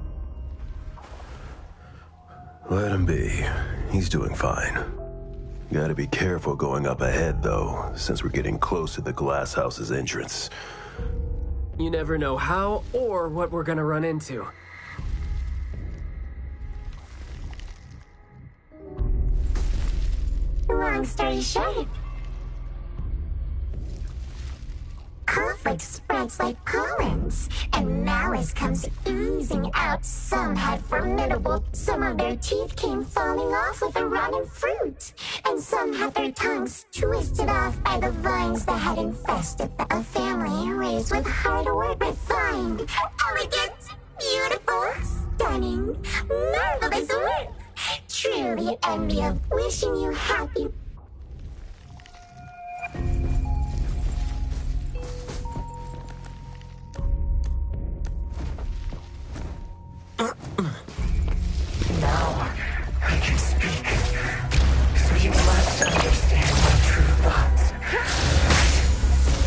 Let him be. He's doing fine. Gotta be careful going up ahead, though, since we're getting close to the glass house's entrance. You never know how or what we're gonna run into. Long story short, conflict spread spreads like pollens, and malice comes oozing out. Some had formidable, some of their teeth came falling off with the rotten fruit, and some had their tongues twisted off by the vines that had infested a family raised with hard work, refined, elegant, beautiful, stunning, marvelous work. Truly envy of wishing you happy. Now I can speak, so you must understand my true thoughts.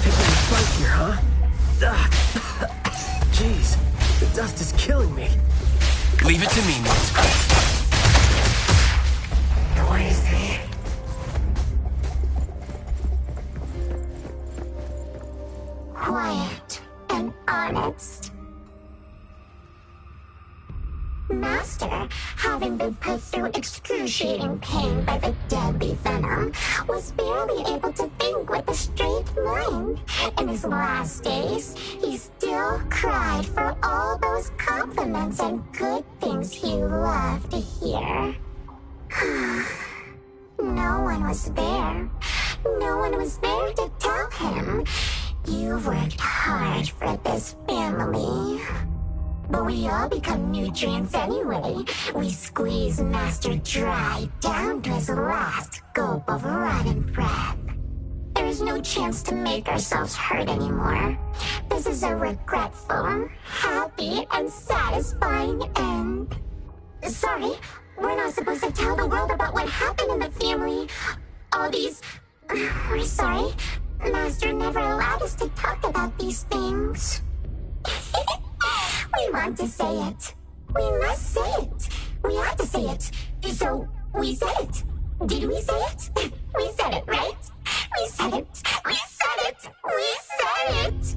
Taking a fight here, huh? Jeez, the dust is killing me. Leave it to me, Nate. Noisy. Quiet and honest. Master, having been put through excruciating pain by the deadly venom, was barely able to think with a straight mind. In his last days, he still cried for all those compliments and good things he loved to hear. No one was there. No one was there to tell him, "You worked hard for this family." But we all become nutrients anyway. We squeeze Master dry down to his last gulp of rotten breath. There is no chance to make ourselves hurt anymore. This is a regretful, happy, and satisfying end. Sorry, we're not supposed to tell the world about what happened in the family. All these... We're sorry. Master never allowed us to talk about these things. We want to say it. We must say it. We had to say it. So, we said it. Did we say it? We said it, right? We said it. We said it. We said it.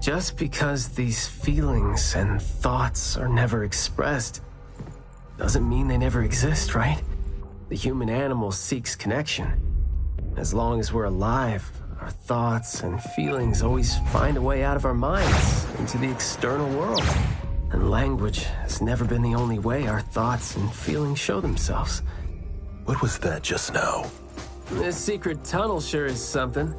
Just because these feelings and thoughts are never expressed doesn't mean they never exist, right? The human animal seeks connection. As long as we're alive, our thoughts and feelings always find a way out of our minds into the external world. And language has never been the only way our thoughts and feelings show themselves. What was that just now? This secret tunnel sure is something.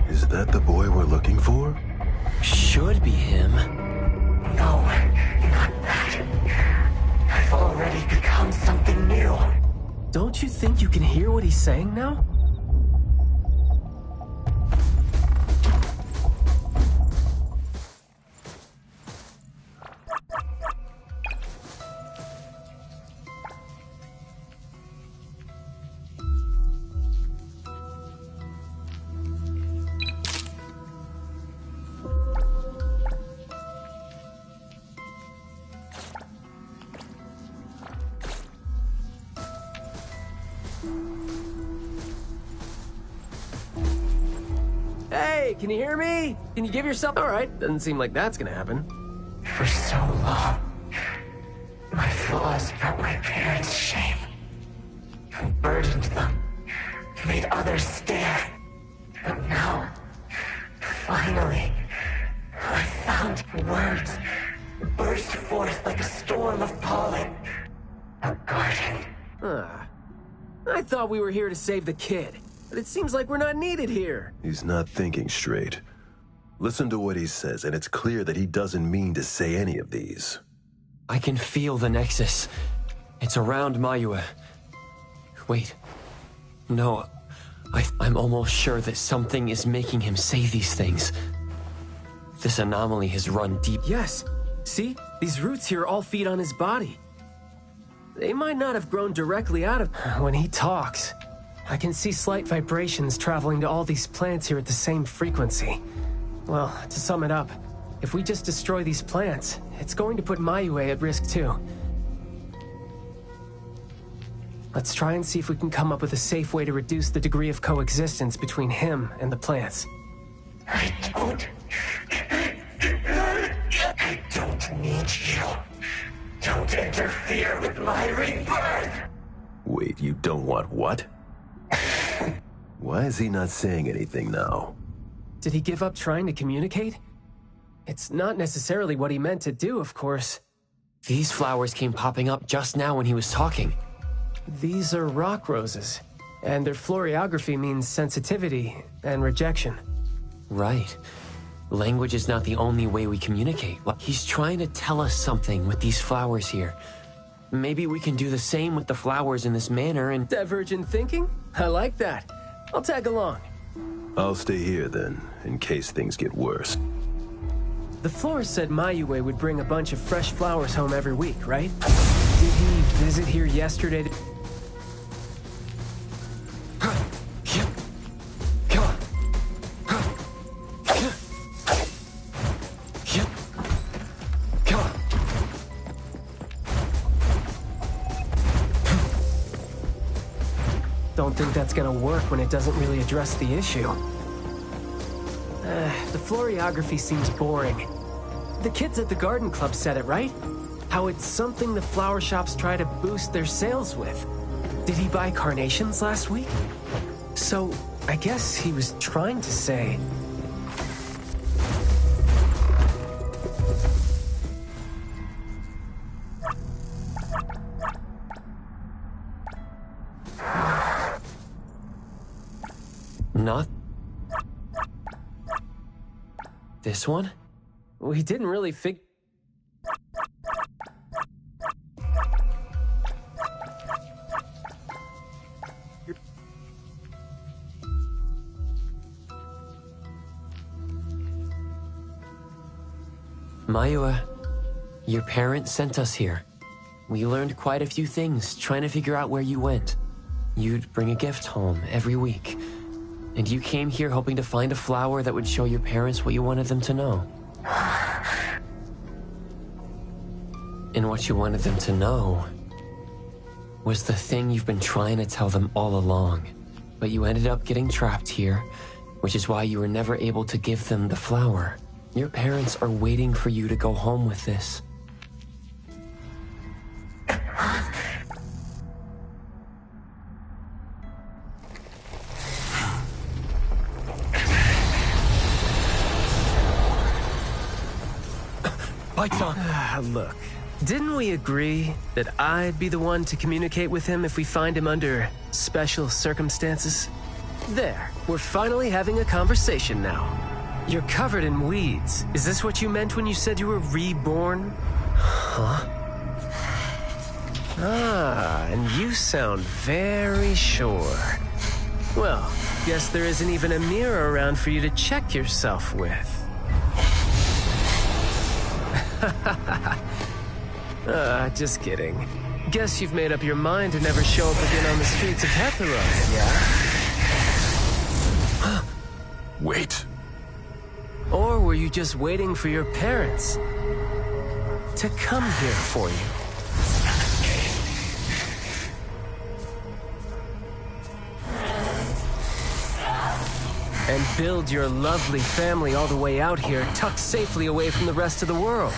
Is that the boy we're looking for? Should be him. No, not that. I've already become something new. Don't you think you can hear what he's saying now? Hey, can you hear me? Can you give yourself... All right, doesn't seem like that's gonna happen. For so long, my flaws brought my parents shame. I burdened them, made others stare. But now, finally, I found words burst forth like a storm of pollen. A garden. I thought we were here to save the kid, but it seems like we're not needed here. He's not thinking straight. Listen to what he says, and it's clear that he doesn't mean to say any of these. I can feel the Nexus. It's around Mayue. Wait. No. I'm almost sure that something is making him say these things. This anomaly has run deep. Yes. See? These roots here all feed on his body. They might not have grown directly out of... When he talks, I can see slight vibrations traveling to all these plants here at the same frequency. Well, to sum it up, if we just destroy these plants, it's going to put Mayue at risk too. Let's try and see if we can come up with a safe way to reduce the degree of coexistence between him and the plants. I don't need you. Don't interfere with my rebirth. Wait, you don't want what? Why is he not saying anything now? Did he give up trying to communicate? It's not necessarily what he meant to do, of course. These flowers came popping up just now when he was talking. These are rock roses, and their florography means sensitivity and rejection. Right. Language is not the only way we communicate. He's trying to tell us something with these flowers here. Maybe we can do the same with the flowers in this manner and... Divergent thinking? I like that. I'll tag along. I'll stay here then, in case things get worse. The florist said Mayue would bring a bunch of fresh flowers home every week, right? Did he visit here yesterday to... Don't think that's gonna work when it doesn't really address the issue. The florography seems boring. The kids at the garden club said it, right? How it's something the flower shops try to boost their sales with. Did he buy carnations last week? So, I guess he was trying to say... Not... this one? We didn't really Mayue, your parents sent us here. We learned quite a few things trying to figure out where you went. You'd bring a gift home every week. And you came here hoping to find a flower that would show your parents what you wanted them to know. And what you wanted them to know was the thing you've been trying to tell them all along. But you ended up getting trapped here, which is why you were never able to give them the flower. Your parents are waiting for you to go home with this. Look, didn't we agree that I'd be the one to communicate with him if we find him under special circumstances? There, we're finally having a conversation now. You're covered in weeds. Is this what you meant when you said you were reborn? Huh? Ah, and you sound very sure. Well, guess there isn't even a mirror around for you to check yourself with. Just kidding. Guess you've made up your mind to never show up again on the streets of Hetheron, yeah? Wait. Or were you just waiting for your parents to come here for you? And build your lovely family all the way out here, tucked safely away from the rest of the world.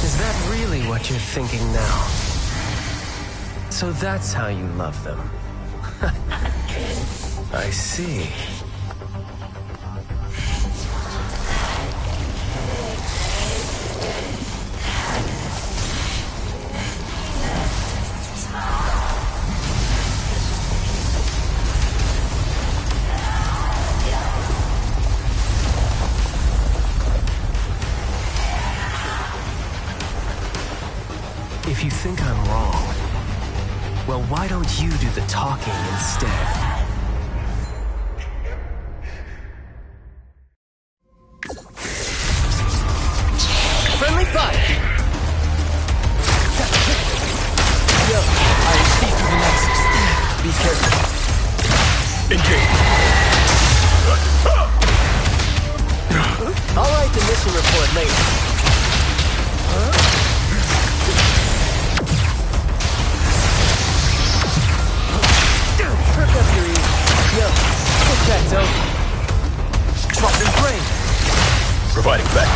Is that really what you're thinking now? So that's how you love them. I see. If you think I'm wrong, well, why don't you do the talking instead? Friendly fire! Yo, I received the Nexus. Be careful. Engage! I'll write the mission report later. Just your ears. Yo, get checked over. Dropping brain. Providing back.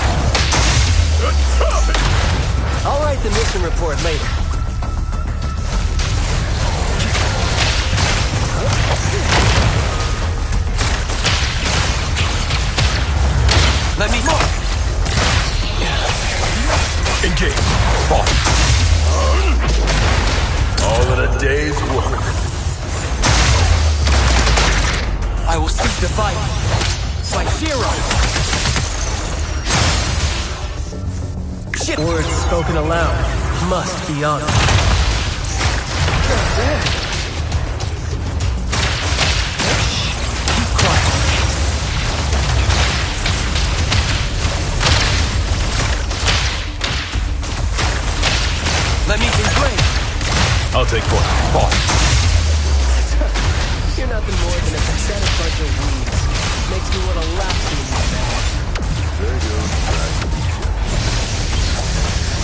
I'll write the mission report later. Let me mark. Engage. Boss. All in a day's work. I will seek the fight. By Zero. Shit. Words spoken aloud must be honored. Keep quiet. Let me complain. I'll take point. Boss. You're nothing more than a pathetic bunch of weeds. Makes me want to laugh to you, man. Very good.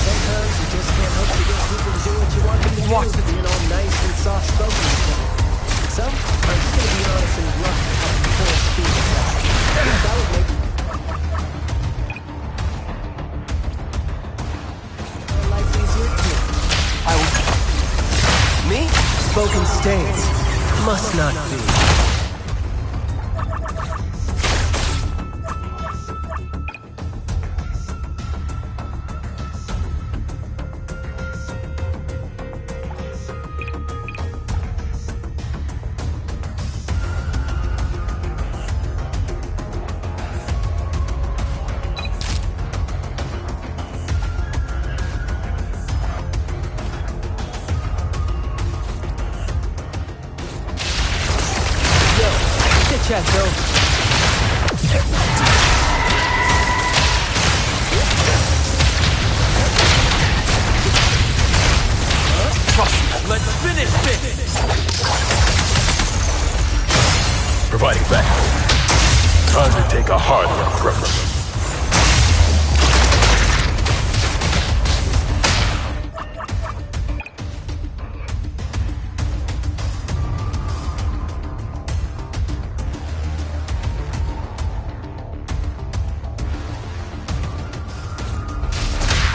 Sometimes you just can't hope to get people to do what you want them to do, being all nice and soft-spoken with them. So, I'm just gonna be honest and rough about the poor speed. That would make our life easier too. I will... Me? Spoken states must not be. Checked over. Let's finish this! Providing back. Time to take a harder approach.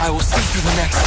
I will see through the next.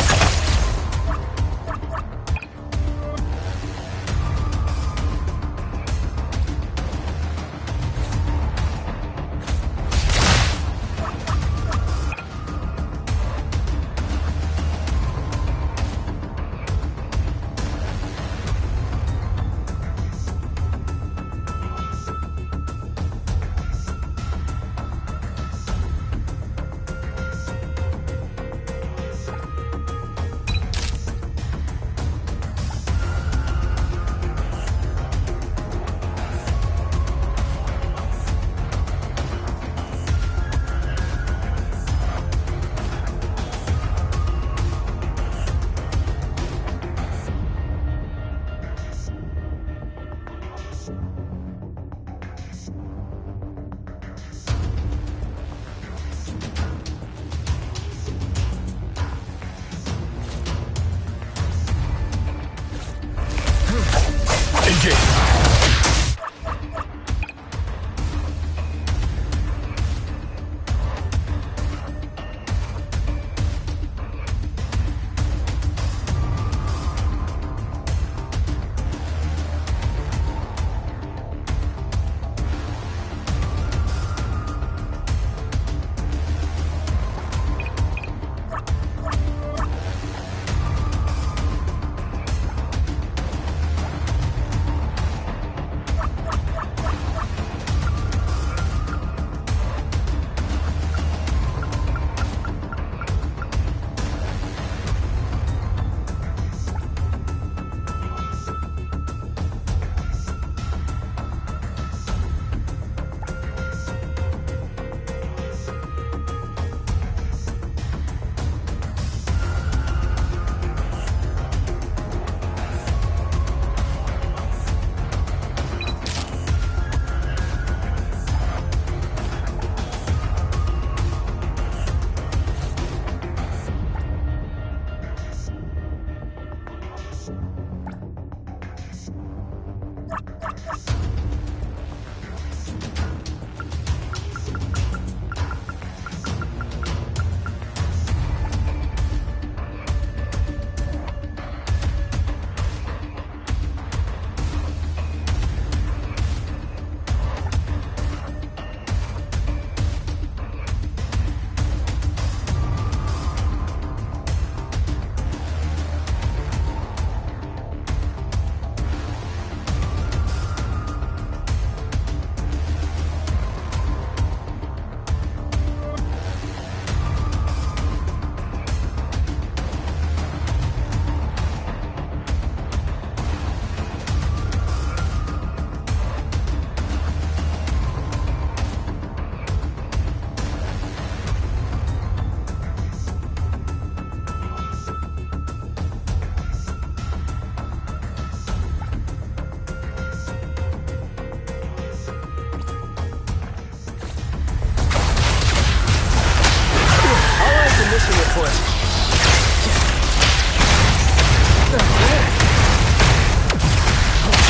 report.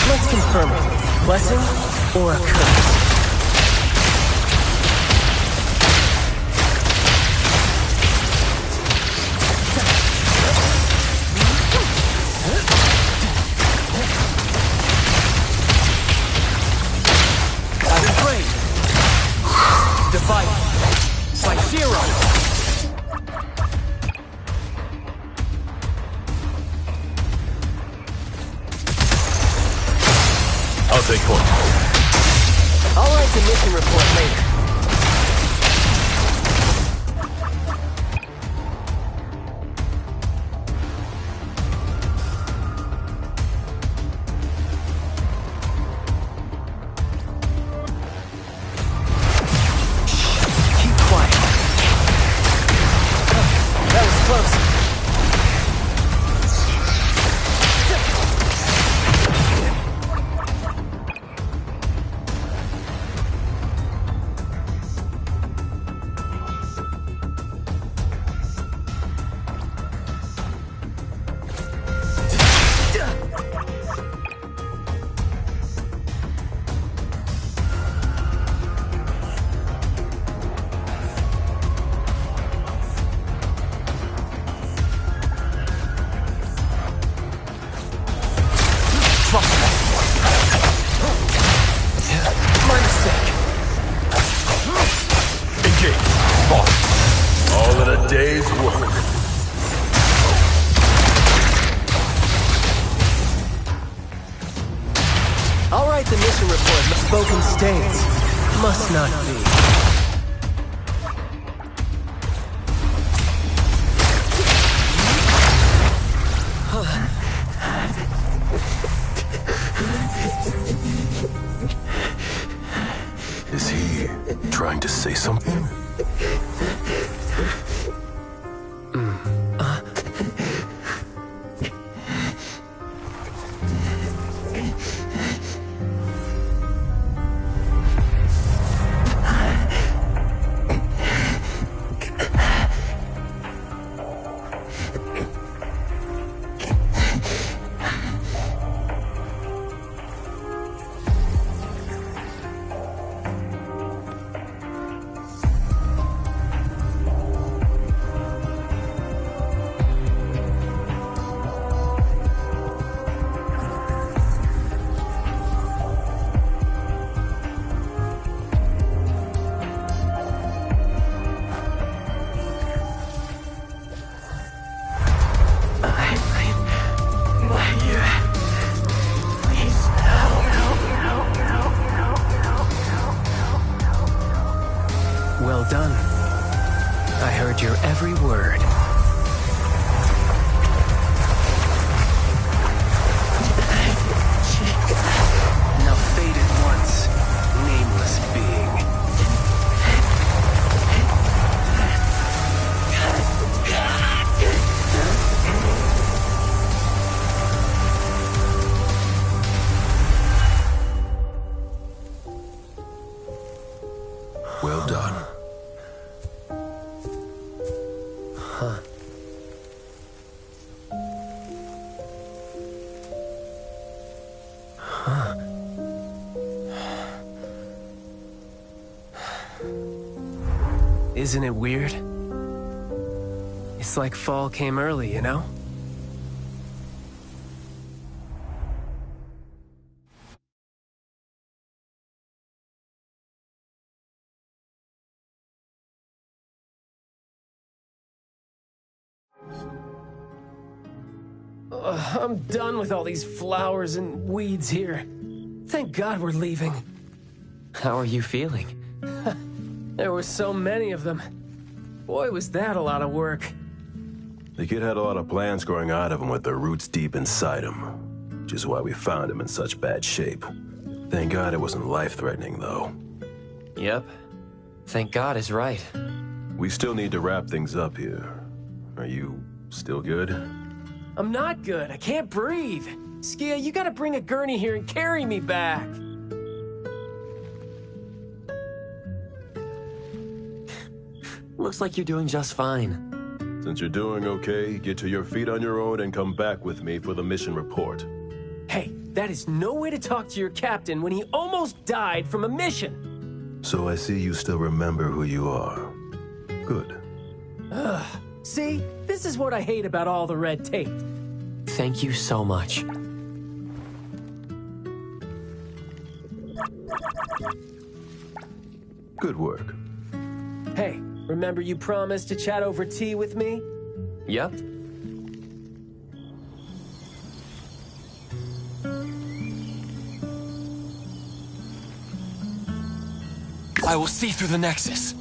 Let's confirm it. Blessing or a curse? I'll take point. I'll write the mission report later. Keep quiet. That was close. My mistake. Engage. Boss. All in a day's work. I'll write the mission report. The spoken states must not be. Is he trying to say something? Well done. I heard your every word. Now faded once, nameless being. Well done. Huh. Huh. Isn't it weird? It's like fall came early, you know? I'm done with all these flowers and weeds here. Thank God we're leaving. How are you feeling? There were so many of them. Boy, was that a lot of work. The kid had a lot of plants growing out of him with their roots deep inside him, which is why we found him in such bad shape. Thank God it wasn't life-threatening, though. Yep. Thank God is right. We still need to wrap things up here. Are you still good? I'm not good. I can't breathe. Skia, you gotta bring a gurney here and carry me back. Looks like you're doing just fine. Since you're doing okay, get to your feet on your own and come back with me for the mission report. Hey, that is no way to talk to your captain when he almost died from a mission. So I see you still remember who you are. Good. Ugh. See? This is what I hate about all the red tape. Thank you so much. Good work. Hey, remember you promised to chat over tea with me? Yep. I will see through the Nexus.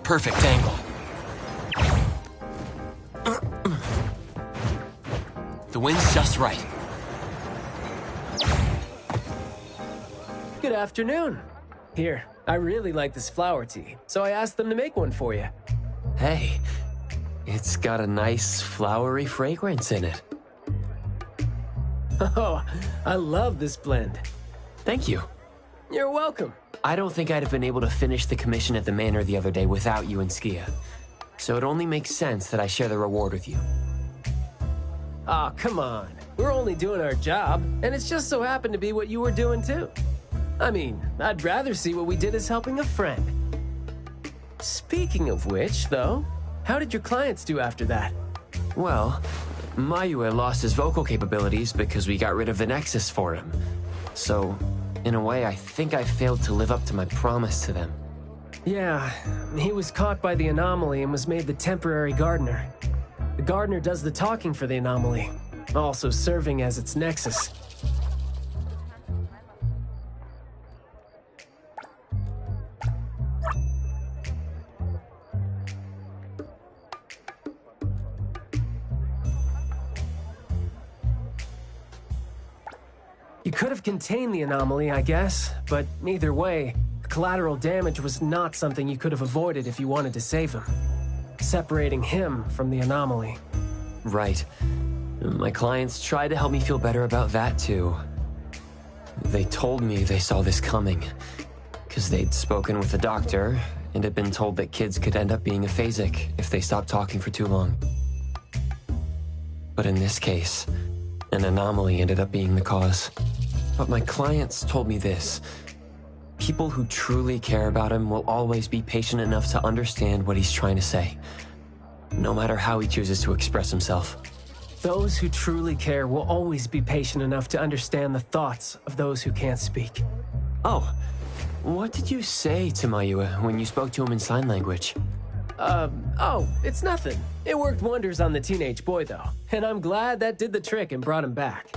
Perfect angle. The wind's just right. Good afternoon. Here, I really like this flower tea, so I asked them to make one for you. Hey, it's got a nice flowery fragrance in it. Oh, I love this blend. Thank you. You're welcome. I don't think I'd have been able to finish the commission at the manor the other day without you and Skia. So it only makes sense that I share the reward with you. Aw, come on. We're only doing our job, and it's just so happened to be what you were doing too. I mean, I'd rather see what we did as helping a friend. Speaking of which, though, how did your clients do after that? Well, Mayue lost his vocal capabilities because we got rid of the Nexus for him. So, in a way, I think I failed to live up to my promise to them. Yeah, he was caught by the anomaly and was made the temporary gardener. The gardener does the talking for the anomaly, also serving as its nexus. could have contained the anomaly, I guess, but either way, collateral damage was not something you could have avoided if you wanted to save him. Separating him from the anomaly. Right. My clients tried to help me feel better about that, too. They told me they saw this coming, because they'd spoken with the doctor and had been told that kids could end up being aphasic if they stopped talking for too long. But in this case, an anomaly ended up being the cause. But my clients told me this. People who truly care about him will always be patient enough to understand what he's trying to say, no matter how he chooses to express himself. Those who truly care will always be patient enough to understand the thoughts of those who can't speak. Oh, what did you say to Mayua when you spoke to him in sign language? Oh, it's nothing. It worked wonders on the teenage boy, though, and I'm glad that did the trick and brought him back.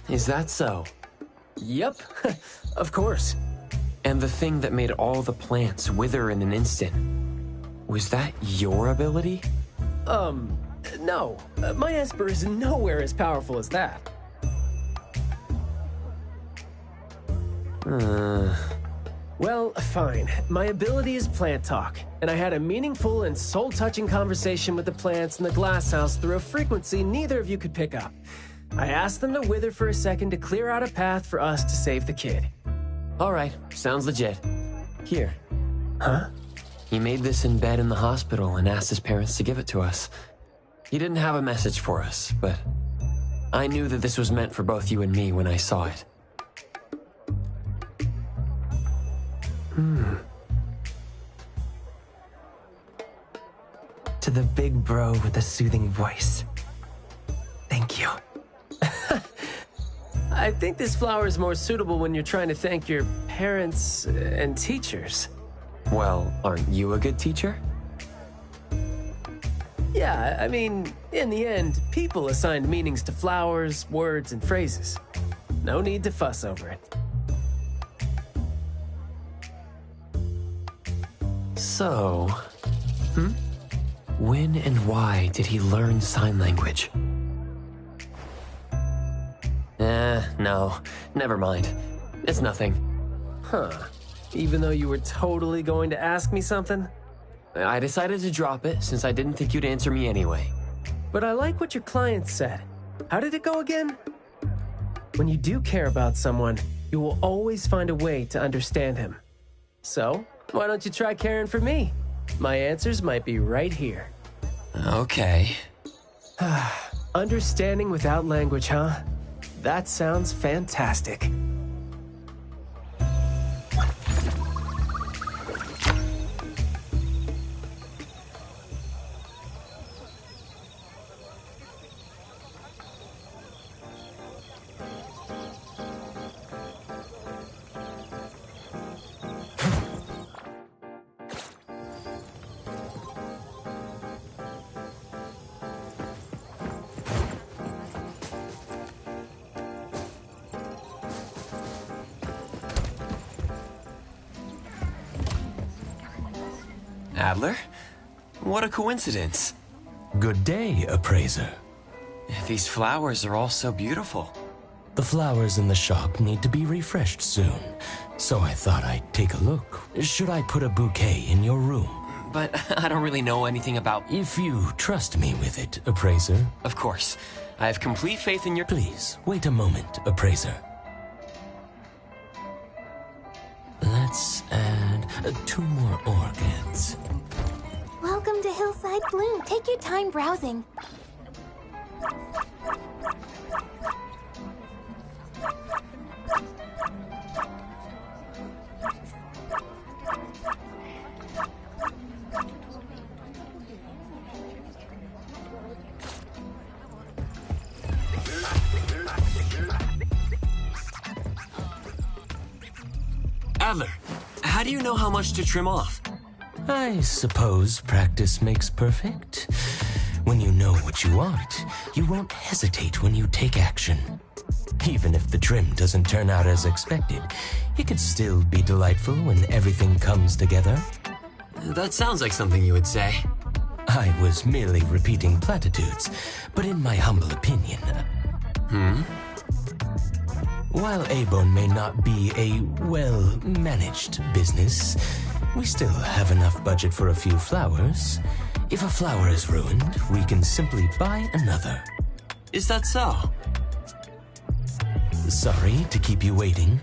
Is that so? Yep, of course. And the thing that made all the plants wither in an instant, was that your ability? No. My Esper is nowhere as powerful as that. Well, fine. My ability is plant talk, and I had a meaningful and soul-touching conversation with the plants in the glass house through a frequency neither of you could pick up. I asked them to wither for a second to clear out a path for us to save the kid. All right, sounds legit. Here. Huh? He made this in bed in the hospital and asked his parents to give it to us. He didn't have a message for us, but I knew that this was meant for both you and me when I saw it. To the big bro with the soothing voice. Thank you. I think this flower is more suitable when you're trying to thank your parents and teachers. Well, aren't you a good teacher? Yeah, I mean, in the end, people assigned meanings to flowers, words, and phrases. No need to fuss over it. So, when and why did he learn sign language? No, never mind. It's nothing. Huh. Even though you were totally going to ask me something? I decided to drop it since I didn't think you'd answer me anyway. But I like what your client said. How did it go again? When you do care about someone, you will always find a way to understand him. So, why don't you try caring for me? My answers might be right here. Okay. Understanding without language, huh? That sounds fantastic. Adler? What a coincidence. Good day, appraiser. These flowers are all so beautiful. The flowers in the shop need to be refreshed soon, so I thought I'd take a look. Should I put a bouquet in your room? But I don't really know anything about... If you trust me with it, appraiser. Of course. I have complete faith in your... Please, wait a moment, appraiser. Let's add 2 more orchids. Welcome to Hillside Bloom. Take your time browsing. Adler, how do you know how much to trim off? I suppose practice makes perfect. When you know what you want, you won't hesitate when you take action. Even if the trim doesn't turn out as expected, it could still be delightful when everything comes together. That sounds like something you would say. I was merely repeating platitudes, but in my humble opinion, While A-Bone may not be a well-managed business, we still have enough budget for a few flowers. If a flower is ruined, we can simply buy another. Is that so? Sorry to keep you waiting.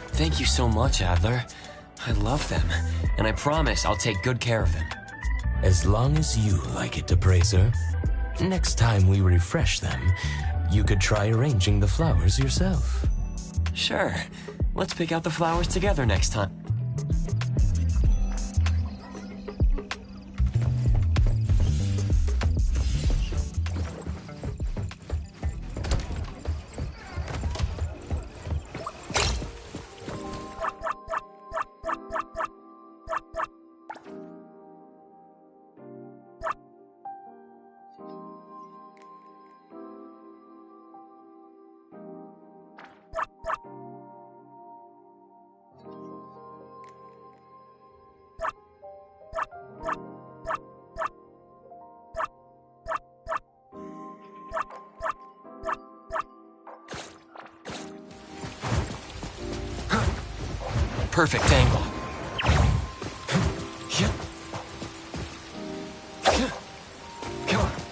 Thank you so much, Adler. I love them, and I promise I'll take good care of them. As long as you like it, Appraiser. Next time we refresh them, you could try arranging the flowers yourself. Sure. Let's pick out the flowers together next time. Perfect angle. Come on.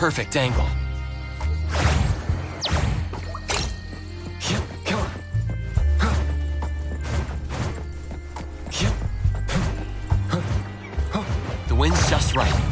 perfect angle. The wind's just right.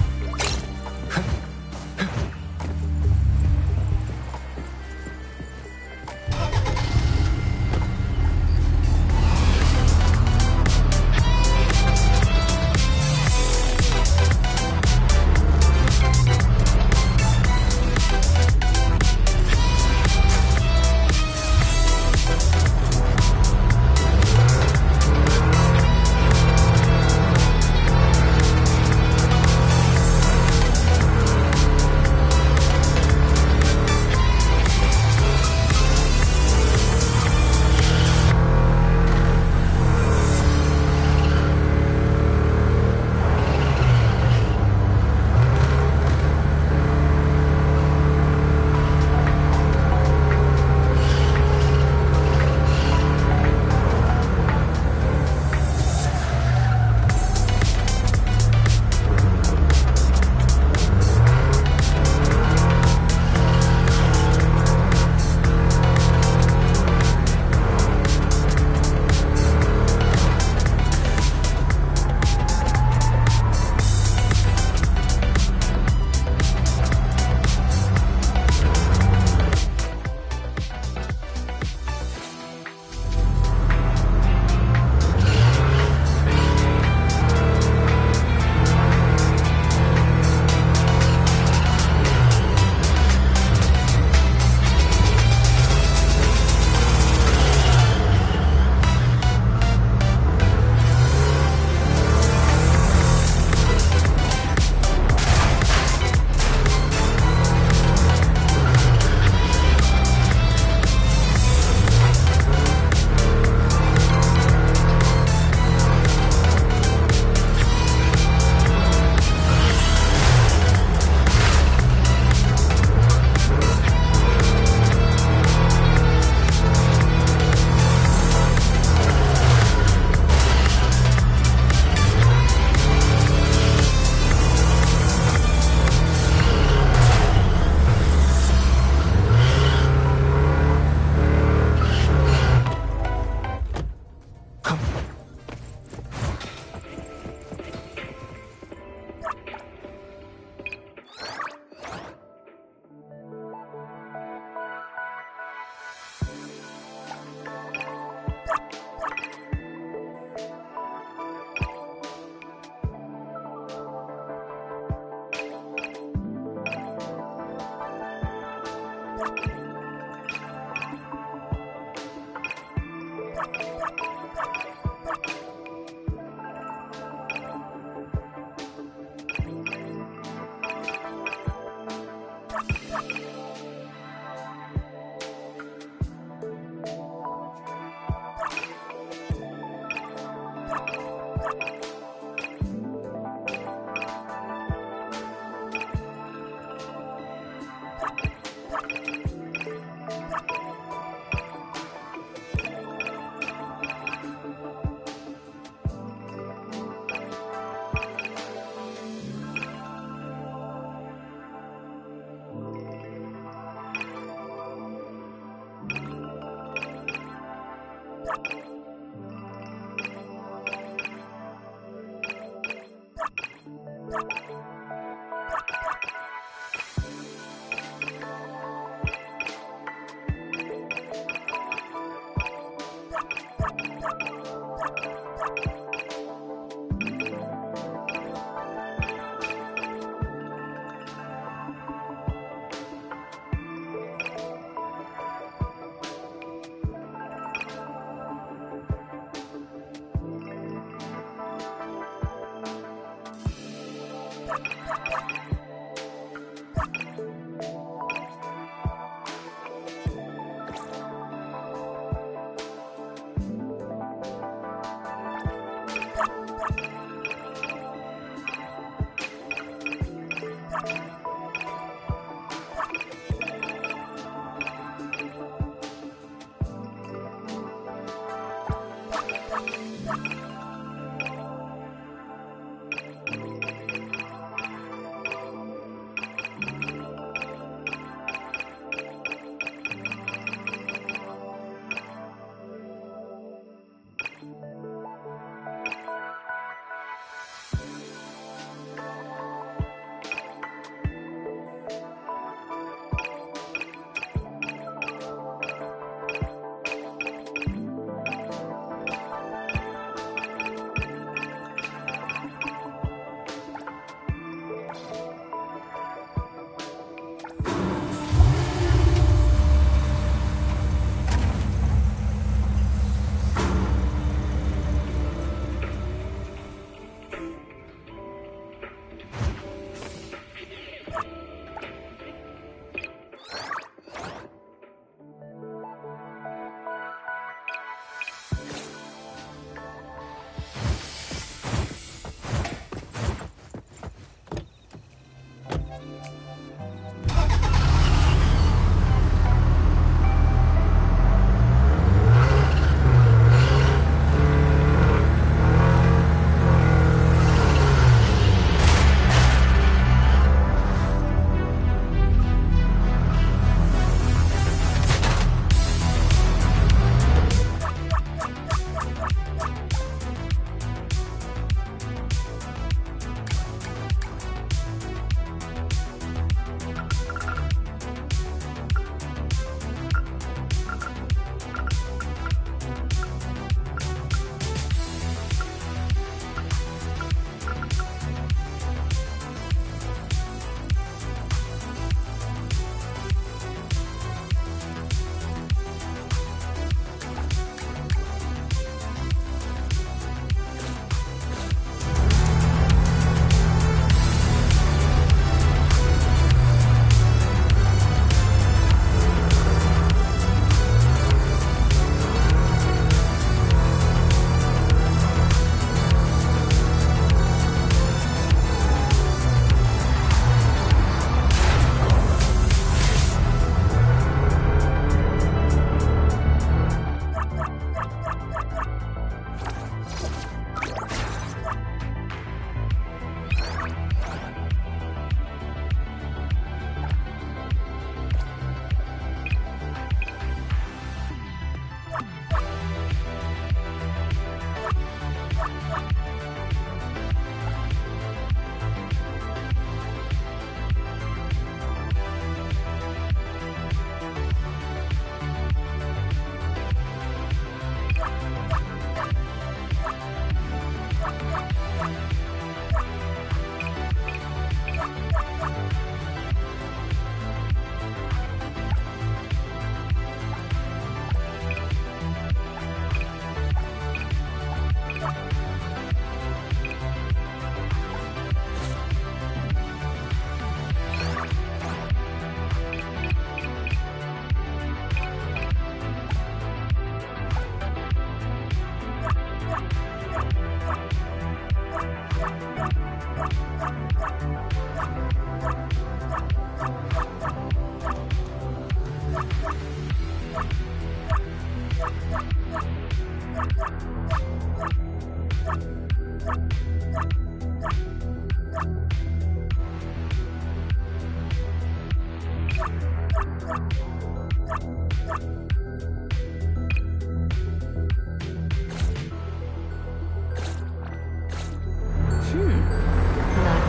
Not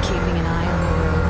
keeping an eye on the road.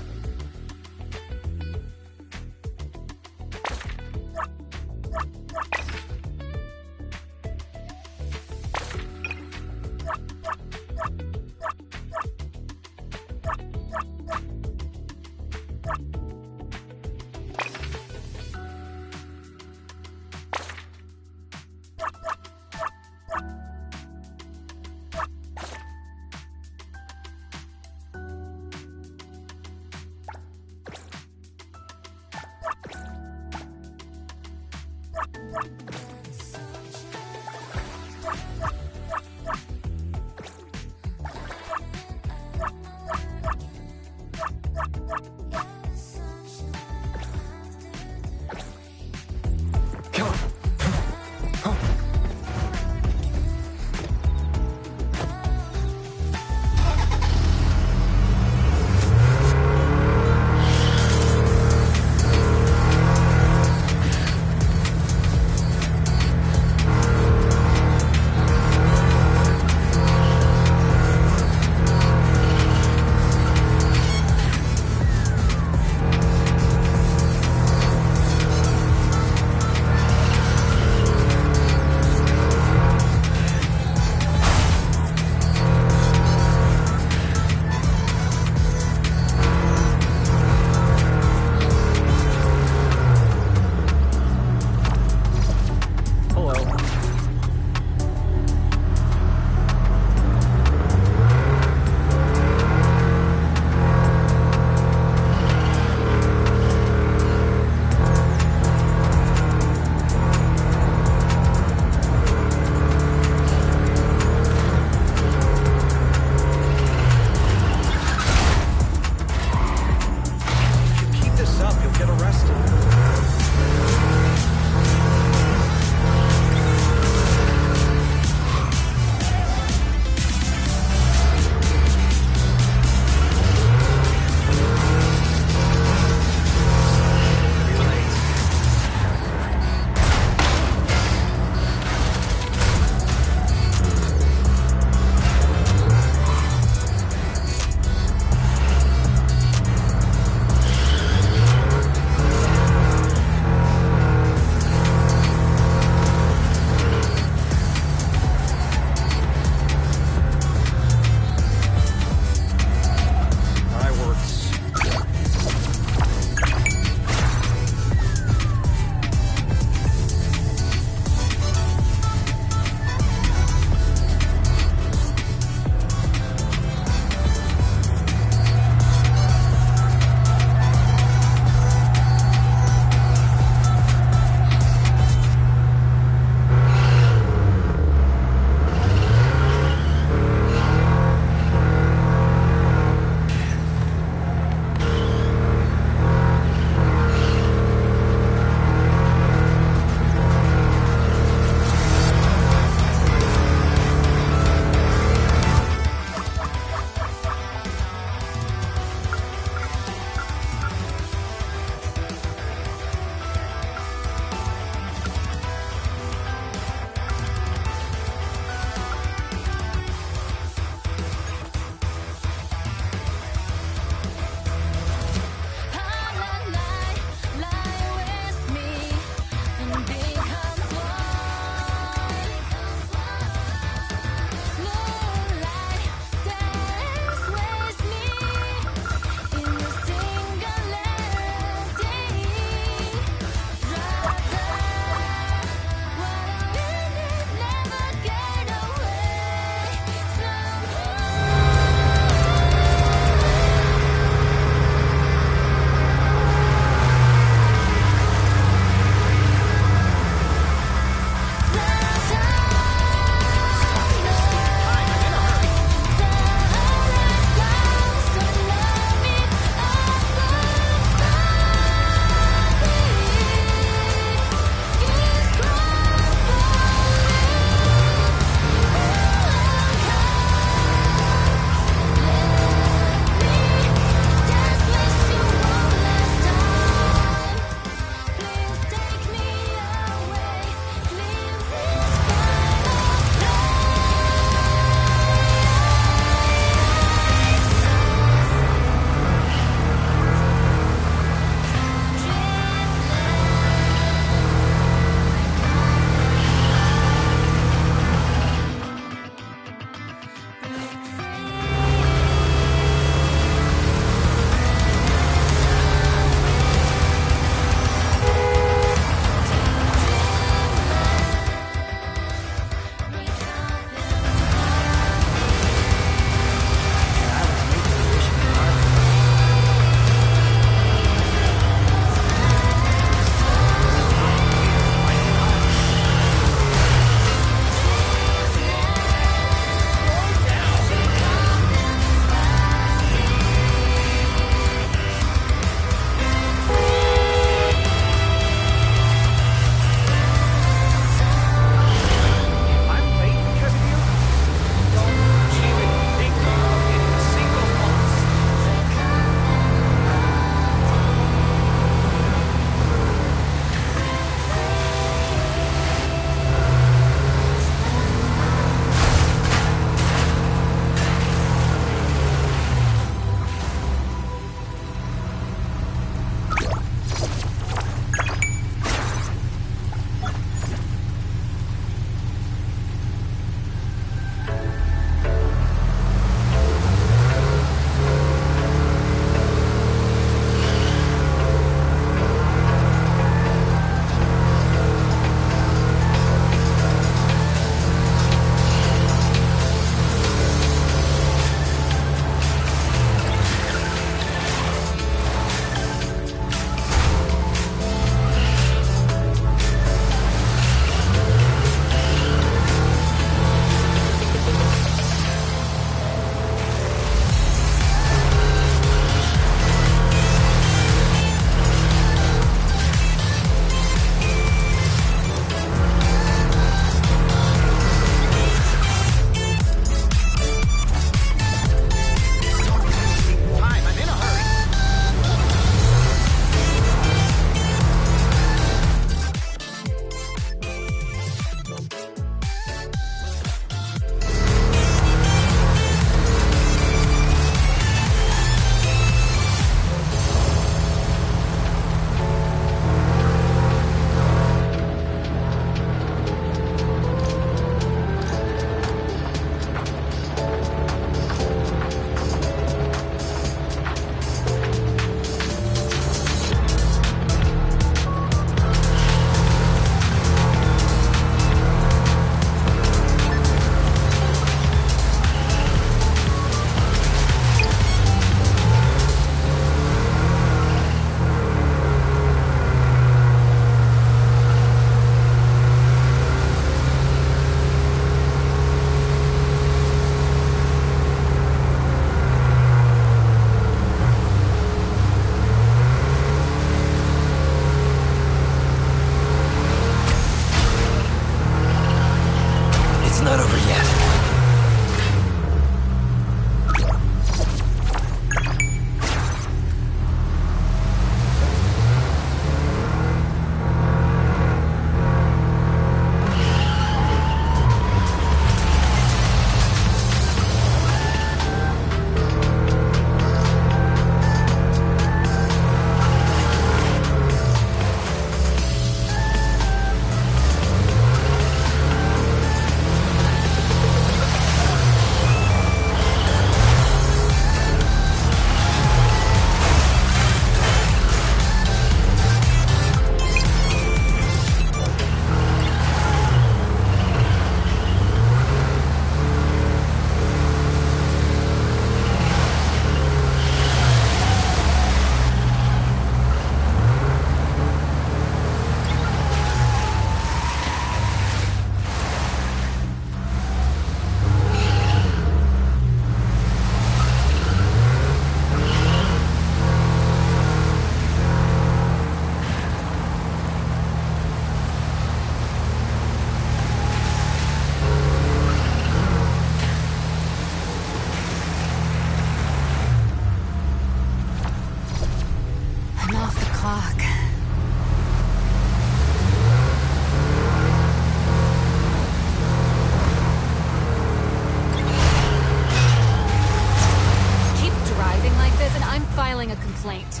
filing a complaint.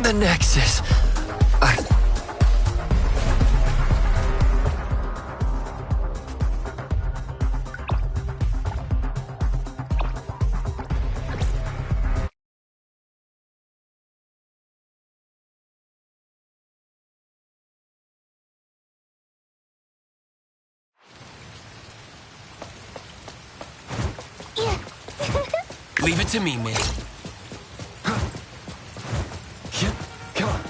The Nexus. Leave it to me, man. Come on.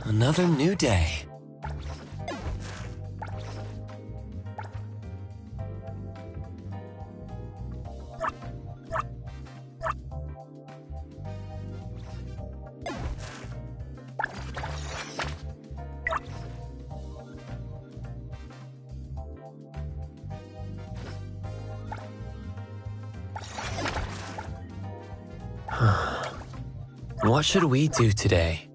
Another new day. What should we do today?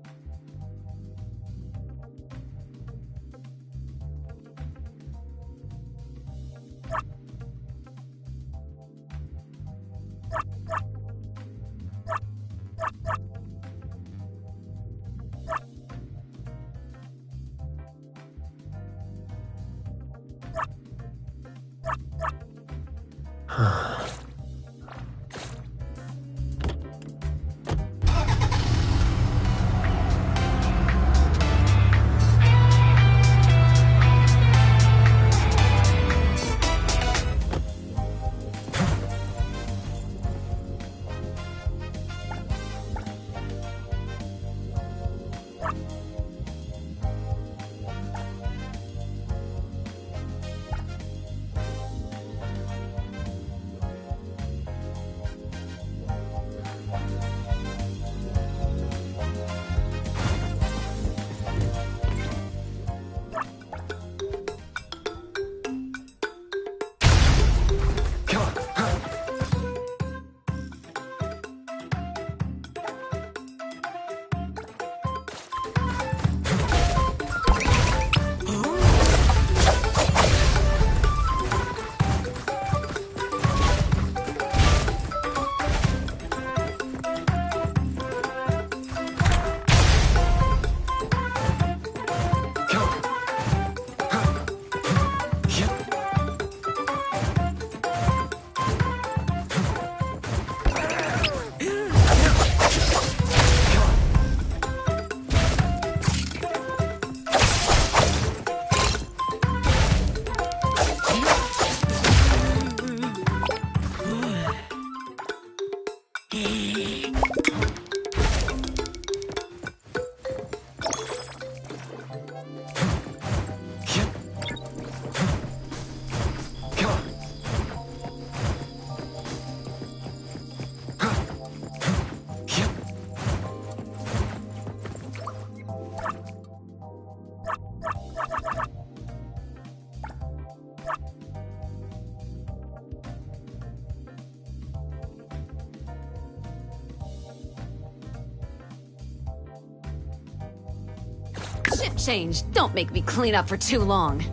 Shift change. Don't make me clean up for too long.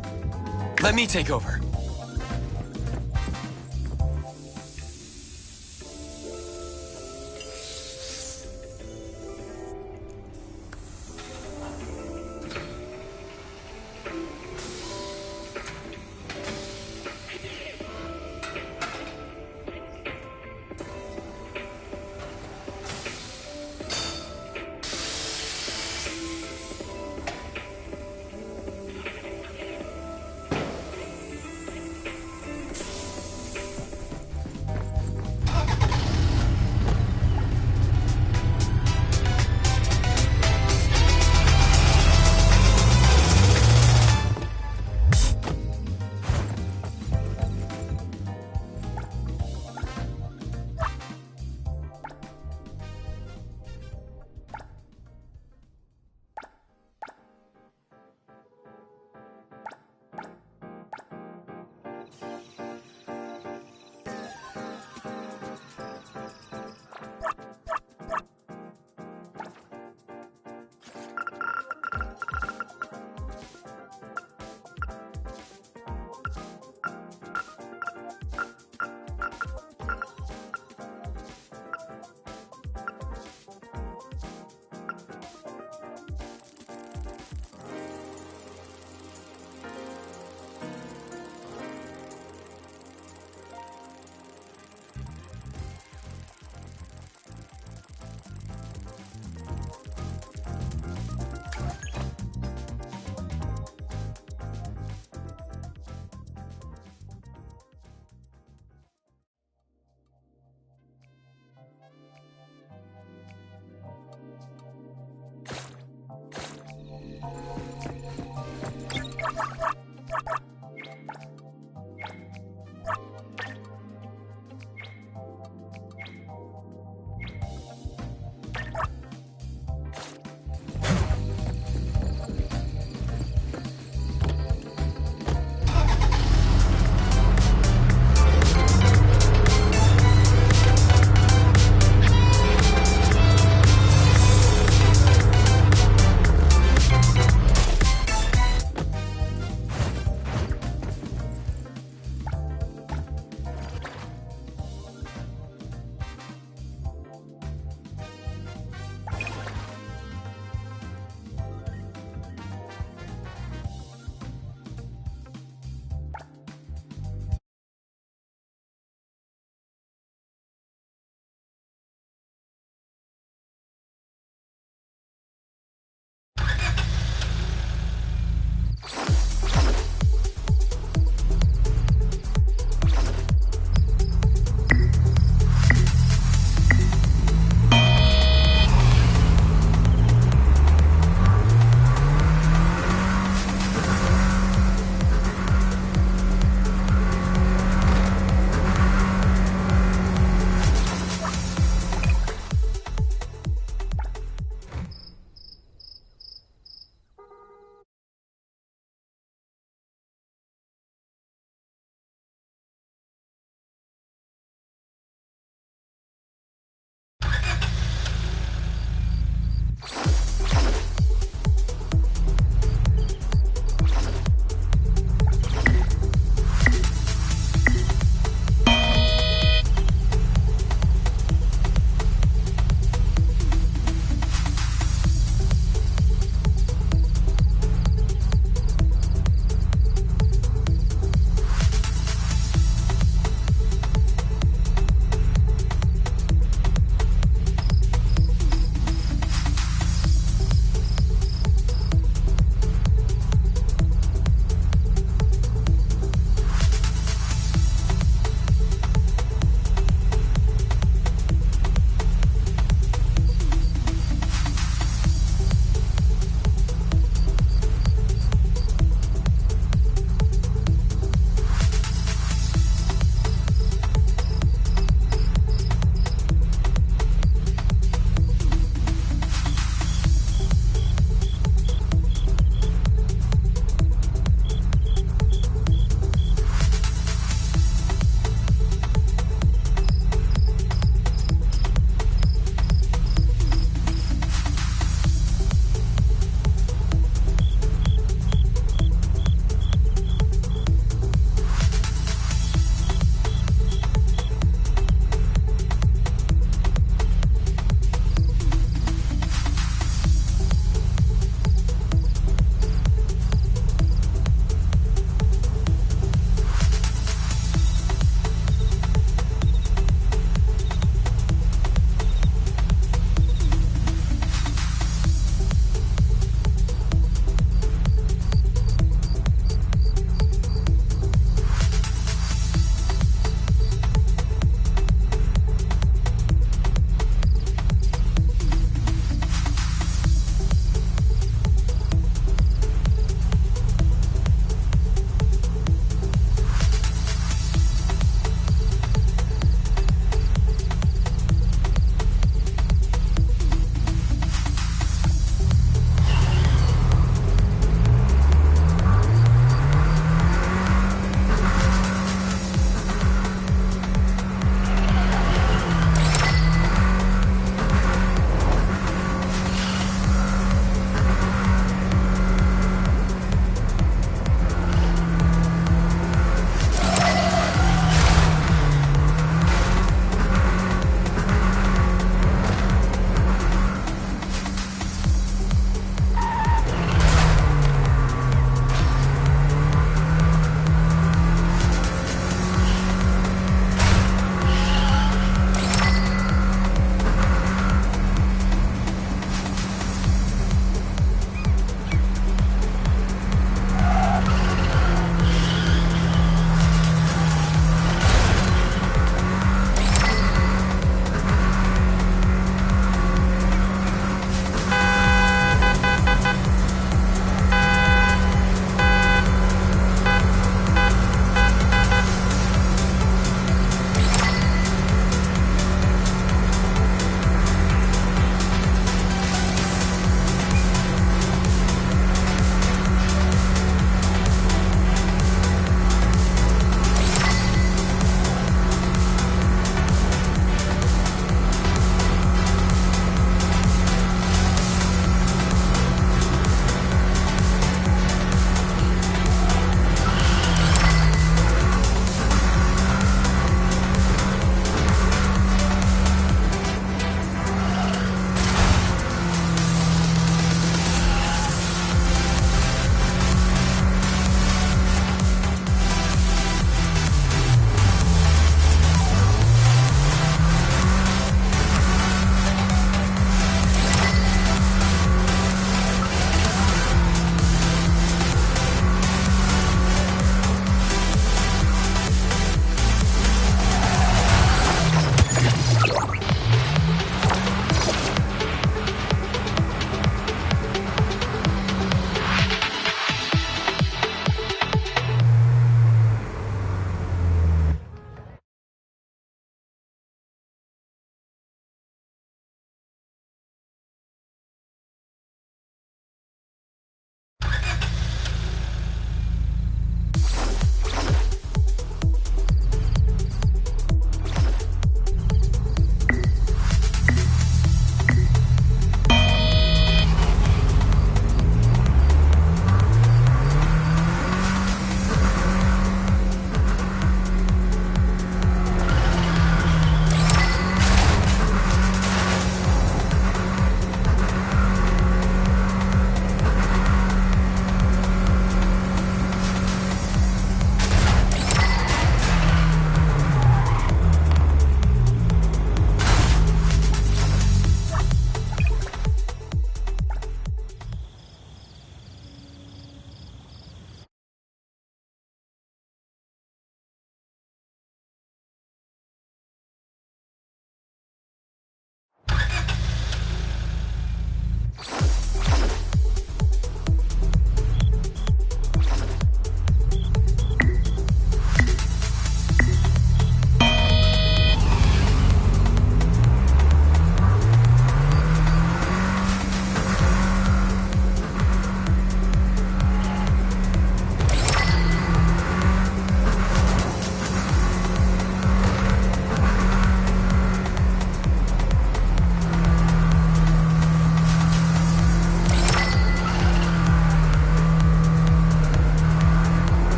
Let me take over.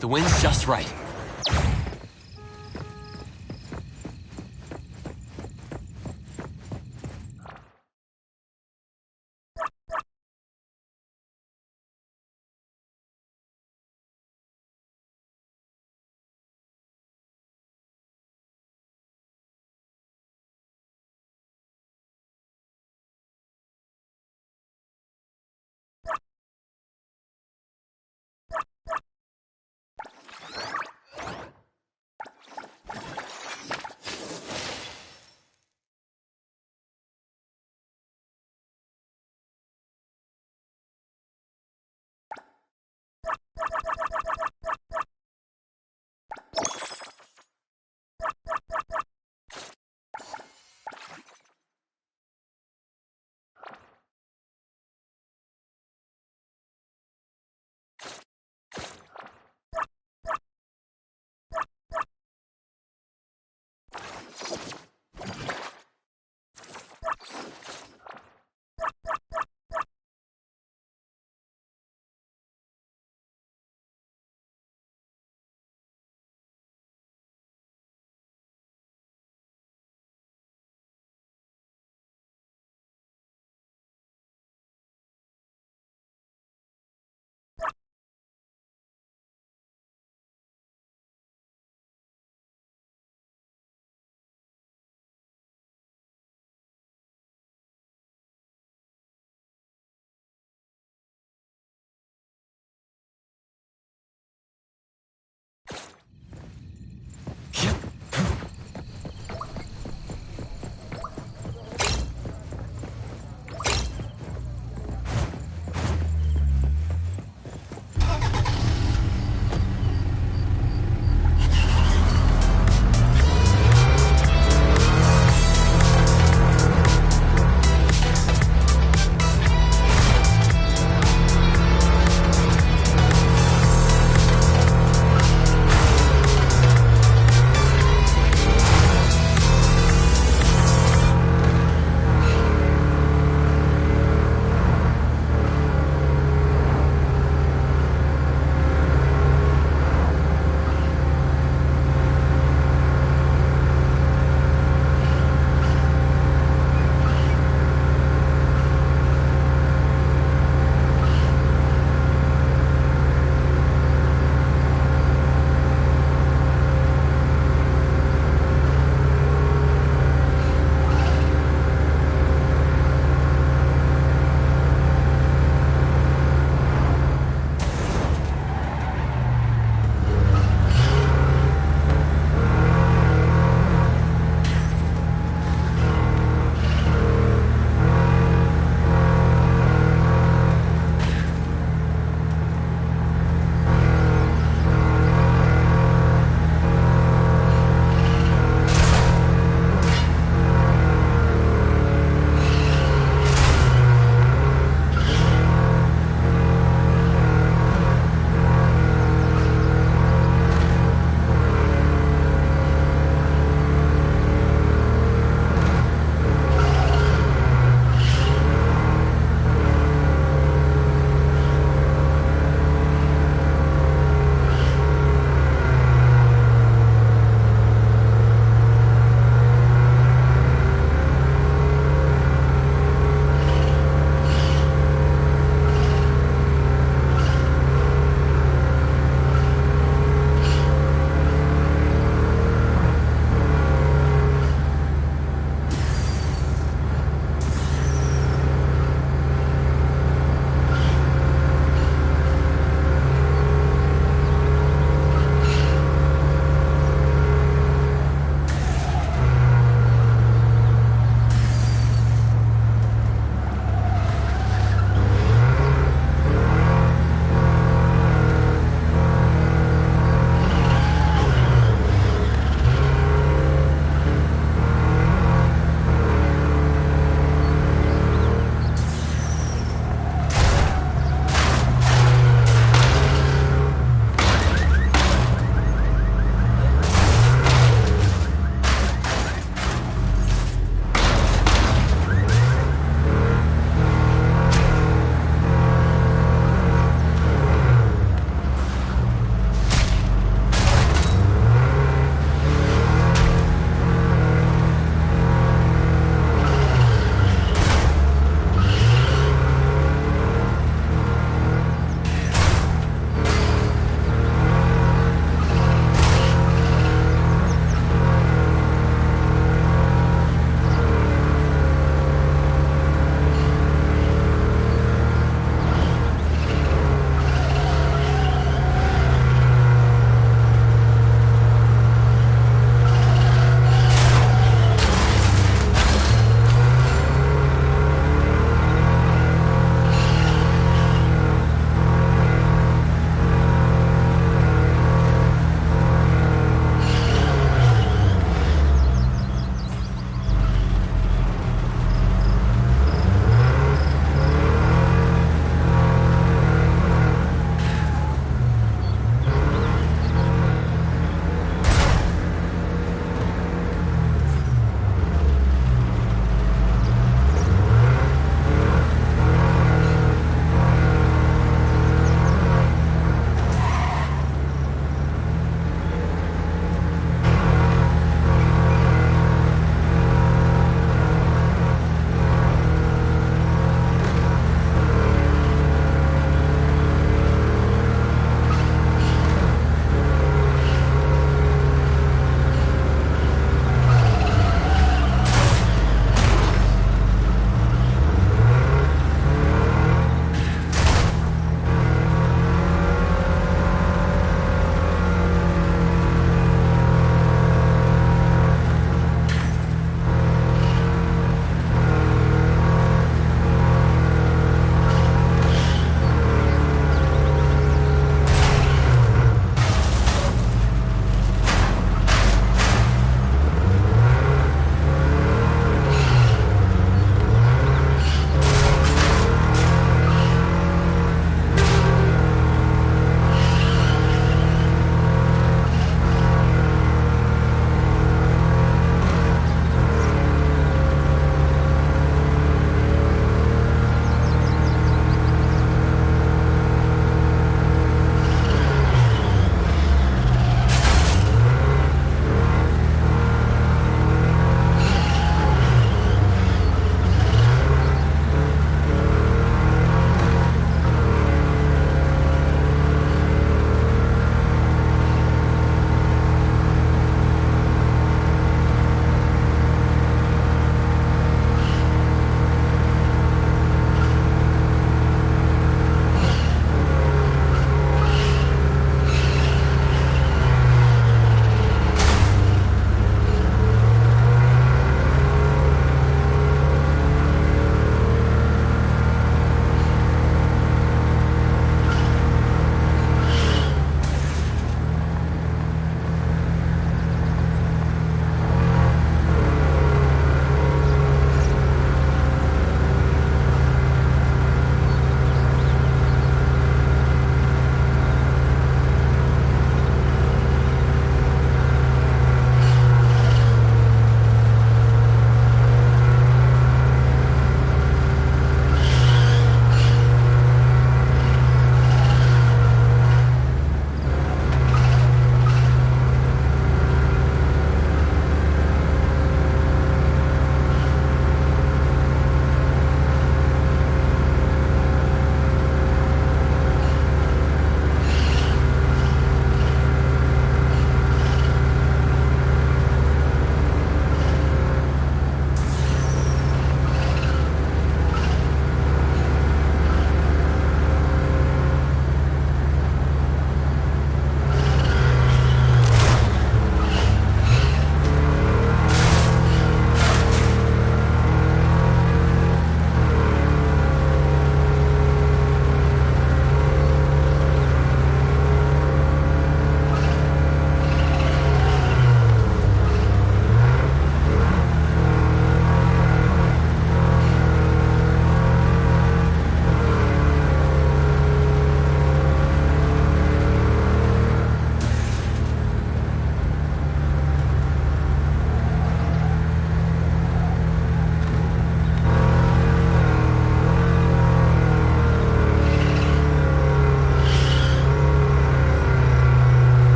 The wind's just right.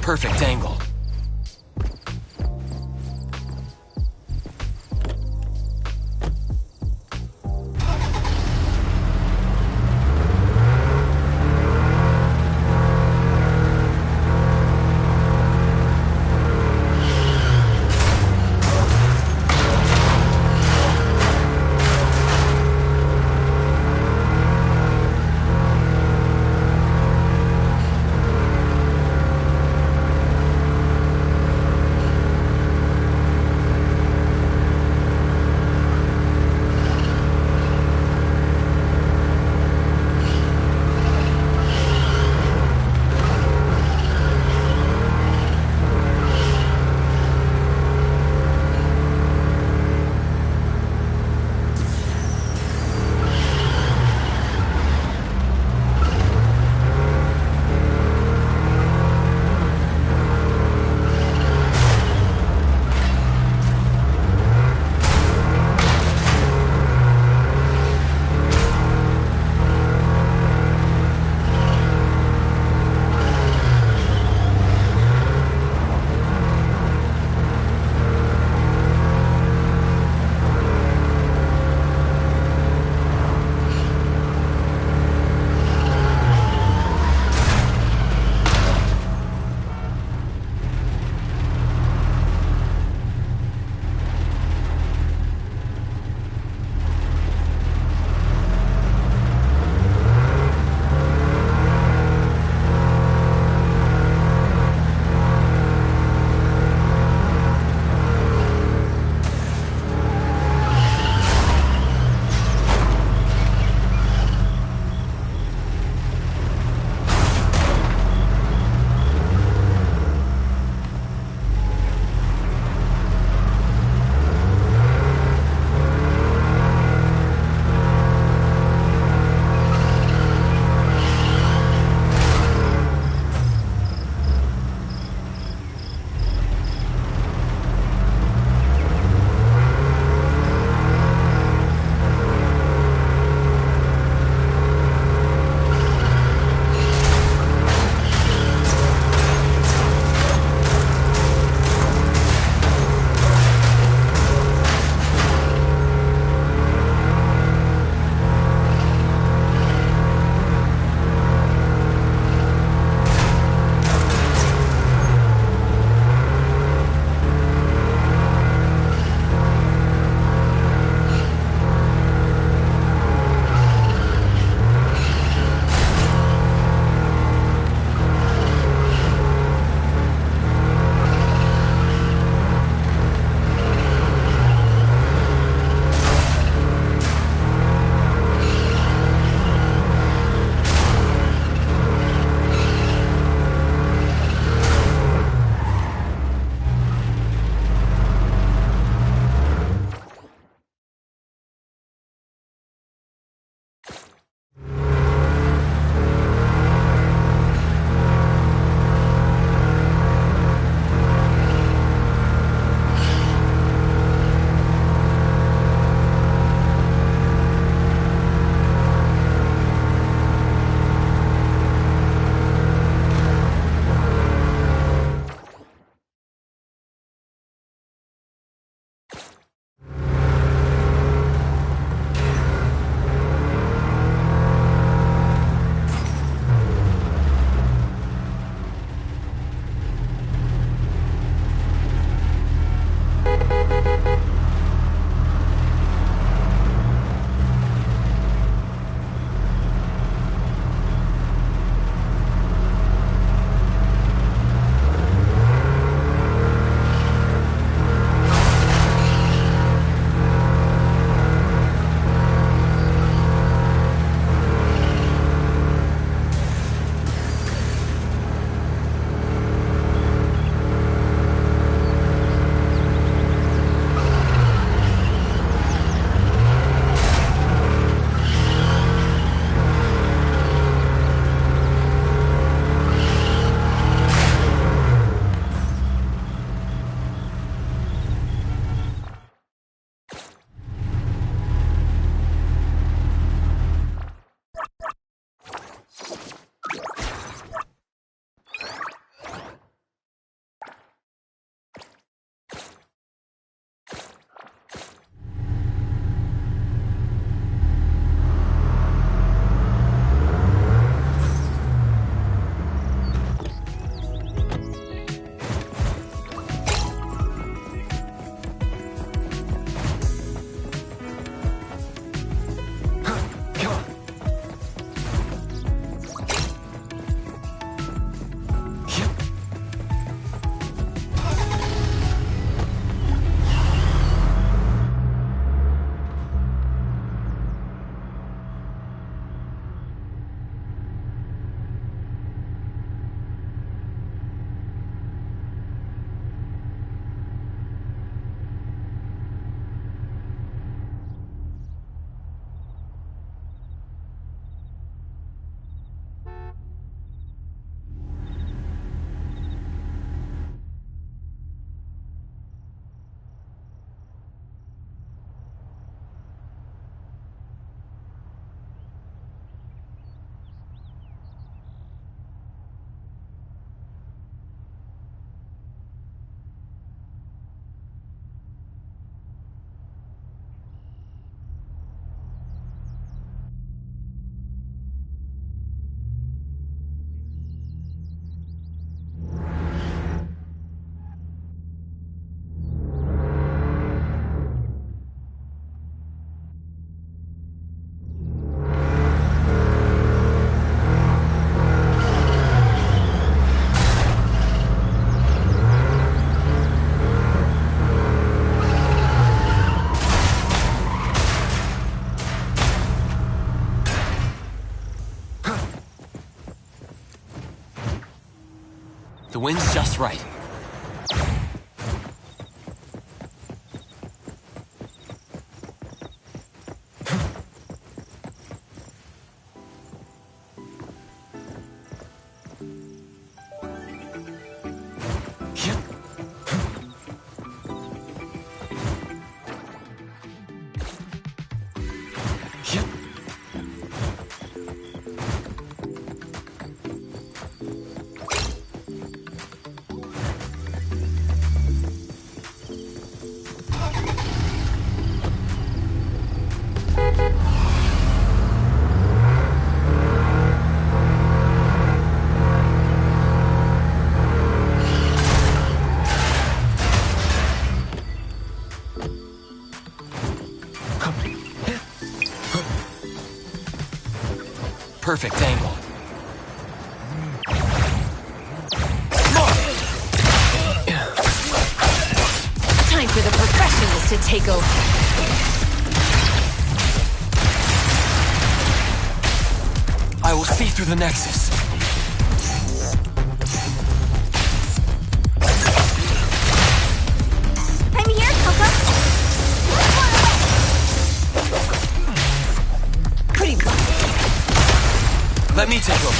perfect angle. The wind's just right. Perfect angle. Time for the professionals to take over. I will see through the Nexus. I'm here, Coco. Pretty good. Let me take over.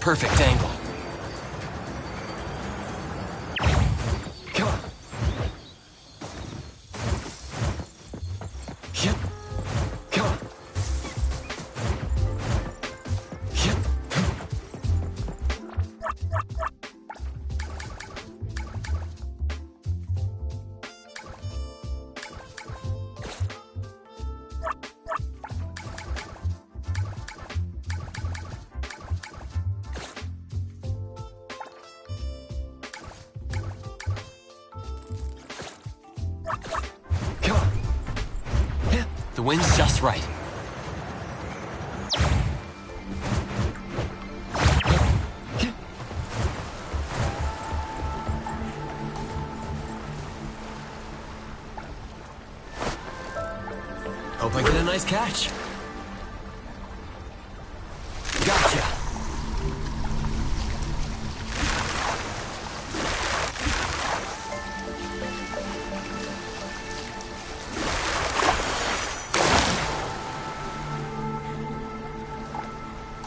Perfect angle. Come on. Yep. Come on. Yep. Come on. The wind's just right. Hope I get a nice catch. Gotcha.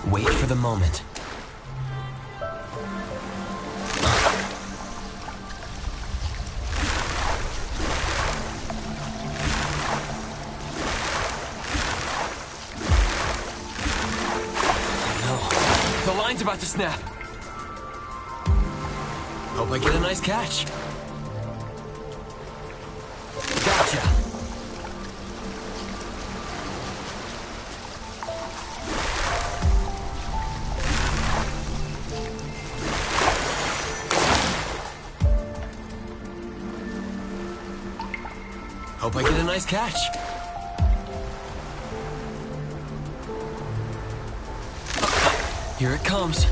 Wait for the moment. No, the line's about to snap. Hope I get a nice catch. Gotcha. Hope I get a nice catch. Here it comes.